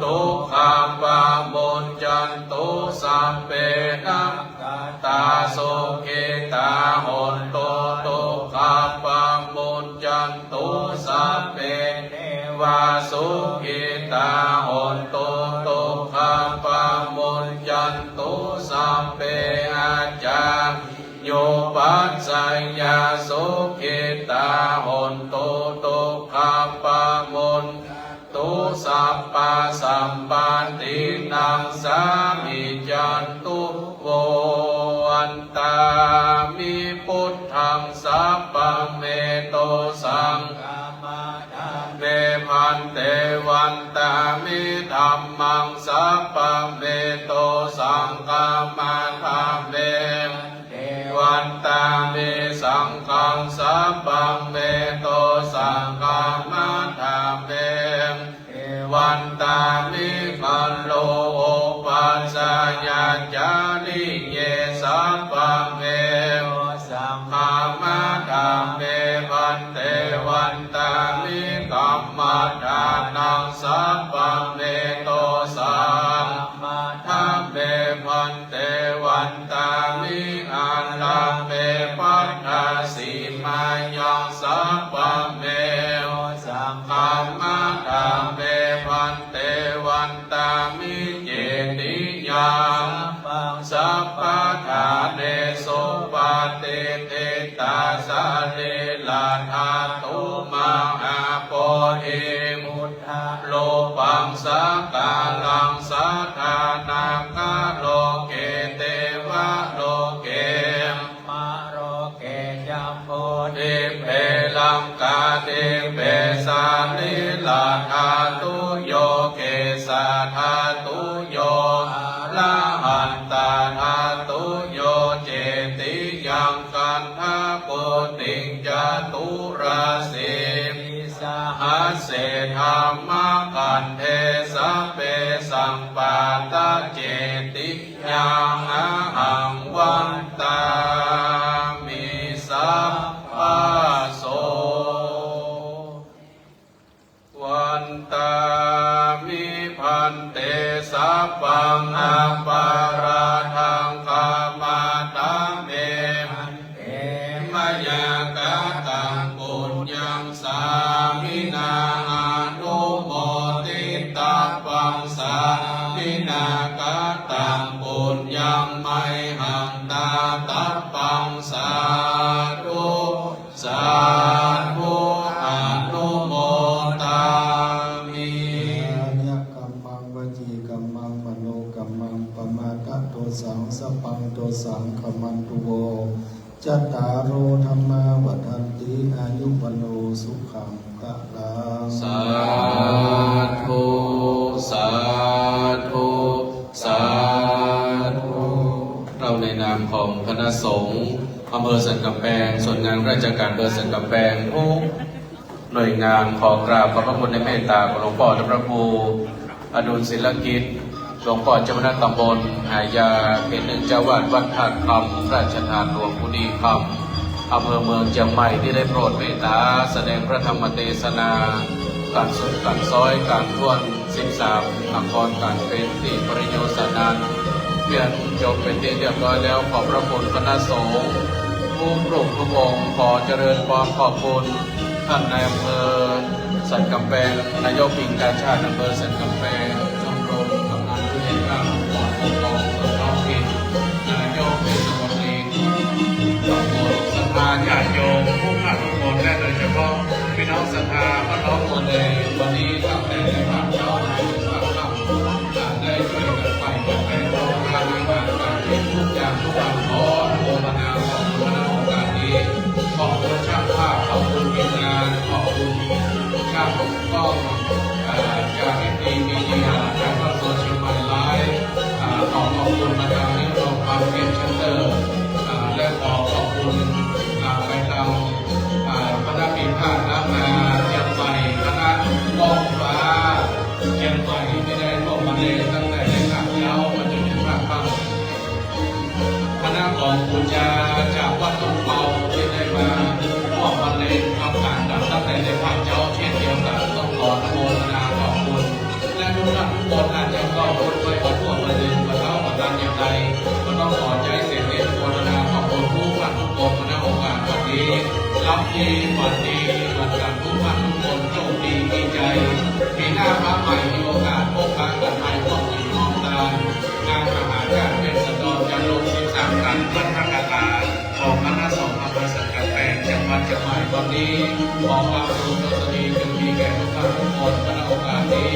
ตุขัปปะมุญจันตุสัพเพนักตาสุขิตาโหตุตุขัปปะมุญจันตุสัพเพเทวาสุขิตาโหตุตุขัปปะมุญจันตุสัพเพอาจารโยปัสสัญญาสุขิตาโหตุตุขัปปะมุญตุสัพพะสัมปันตินังสามิจันตุโวอันตามิพุทธังสัพพะเมโตสังฆามาเมพันเตวันตามิธัมมังสัพพะเมโตสังฆามาเมวันตามิสังฆังสัพพะเมโตสังฆามาเมเทว วันตามิคันโลโอปัสสยาจานิเยสัพพะเมสังฆามาธรรมเมวันเตวันตามิกัมมาทานังสัพพะเมโตสัมมาทัพเมวันเตวันตามิอัลลัมเมปัฏฐาสีมายังสัพพะเมสังฆามาธรรมเมวันเตวันตามิเจติยังสัพพะทาเนโสปาเตเตตาสะเนลาธาตุมาอาโปเอมุทธะโลปังสักกาลังสัทธานาคาโลเกเตวะโลเกมาโรเกยัมโพเดเปลังกาเดเปสานิลาธาตุโยเกสาธาตุโยละหันตาธาตุโยเจติยังกันทาปุติจตุราสิสหัสเสธรรมกันเทสัพเพสัมปาตเจติยังอหังวันตามิสัพพะโสวันตามิพันเตสัพพังอัปปาราทังกามาตังเมมยากาตังปุญญังสามินาอนุโมทิตัพพังสามินากาตังปุญญังไมหังตาตัพพังสาธุสาธุอนุโมทามิ ยะกัมมังวจีกัมมังมโนกัมมังปมาทะโตสังสัพพังโตสังขมันตุโวจัตตารโอธรรมาวัฏันติอายุวโนสุขังพลัง สาธุสาธุสาธุเราในนามของคณะสงฆ์อำเภอสันกำแพงส่วนงานราชการอำเภอสันกำแพงทุกหน่วยงานขอกราบขอบพระคุณในเมตตาของหลวงพ่อพระครูอดุลศิลกิจหลวงพ่อเจ้าคณะตำบลหายาเป็นหนึ่งเจ้าวาดวัดธาตุคำราชทานหลวงปู่ดีคำอำเภอเมืองเชียงใหม่ที่ได้โปรดเมตตาแสดงพระธรรมเทศนาการสุดการซอยการท่วน13อักขรการเป็นที่ปริโยสนันเพียรจบเป็นที่เรียบร้อยแล้วขอบพระคุณคณะสงฆ์ผู้ปลุกทุกองค์ขอเจริญความขอบคุณท่านนายอำเภอสันกำแพงนายกปิงการชาติอำเภอสันกำแพงชมรมกำนันผู้ใหญ่บ้านปอดปกครองส่วนท้องถิ่นนายกเทศมนตรีตำบลศรัทธาญาติโยมผู้ข้าทุกคนและโดยเฉพาะพี่น้องศรัทธาบ้านน้องคนในวันนี้ตั้งแต่ในภาคเช้าถึงภาคค่ำได้ช่วยกันไปกันไปโรงงานการเรียนทุกอย่างทุกวันขอโมทนาขอบคุณในโอกาสนี้ขอบคุณช่างภาพขอบคุณทีมงานขอบคุณช่างกล้องจากทีมีเดียจากครอบครัวเชียงใหม่ไลฟ์ขอบคุณมาทางนี้โรงความเก็บเชนเตอร์และขอบคุณไปทางคณะปีพาดน้ำนาเชียงใหม่คณะกองฟ้าเชียงใหม่ที่ได้ร่วมมาเล่นตั้งแต่ในภาคเช้ามาจนถึงภาคค่ำคณะของปูจาจากวัดตุ้งเปาที่ได้มาร่วมมาเล่นทำการดับตั้งแต่ในภาคเช้าเช่นเดียวกันต้องขออนุโมทนาขอบคุณและทุกท่านทุกคนอาจจะก็พูดไปขอโทษมาเล่นมาเล่ามาดังอย่างไรก็ต้องขอใจเสียงเรียนโมทนาขอบคุณทุกท่านทุกคนมาณโอกาสวันนี้รับดีวันดีวันกันทุกท่านทุกคนโชคดีมีใจปีหน้าพระใหม่มีโอกาสพบปะกันใหม่พบอีกมองตางานมหาการเป็นสตอจะลง13กันพัฒนาการของคณะสงฆ์อำเภอสันกำแพงจังหวัดเชียงใหม่วันนี้ขอความรู้สึกดีจงมีแก่ทุกท่านทุกคนณโอกาสนี้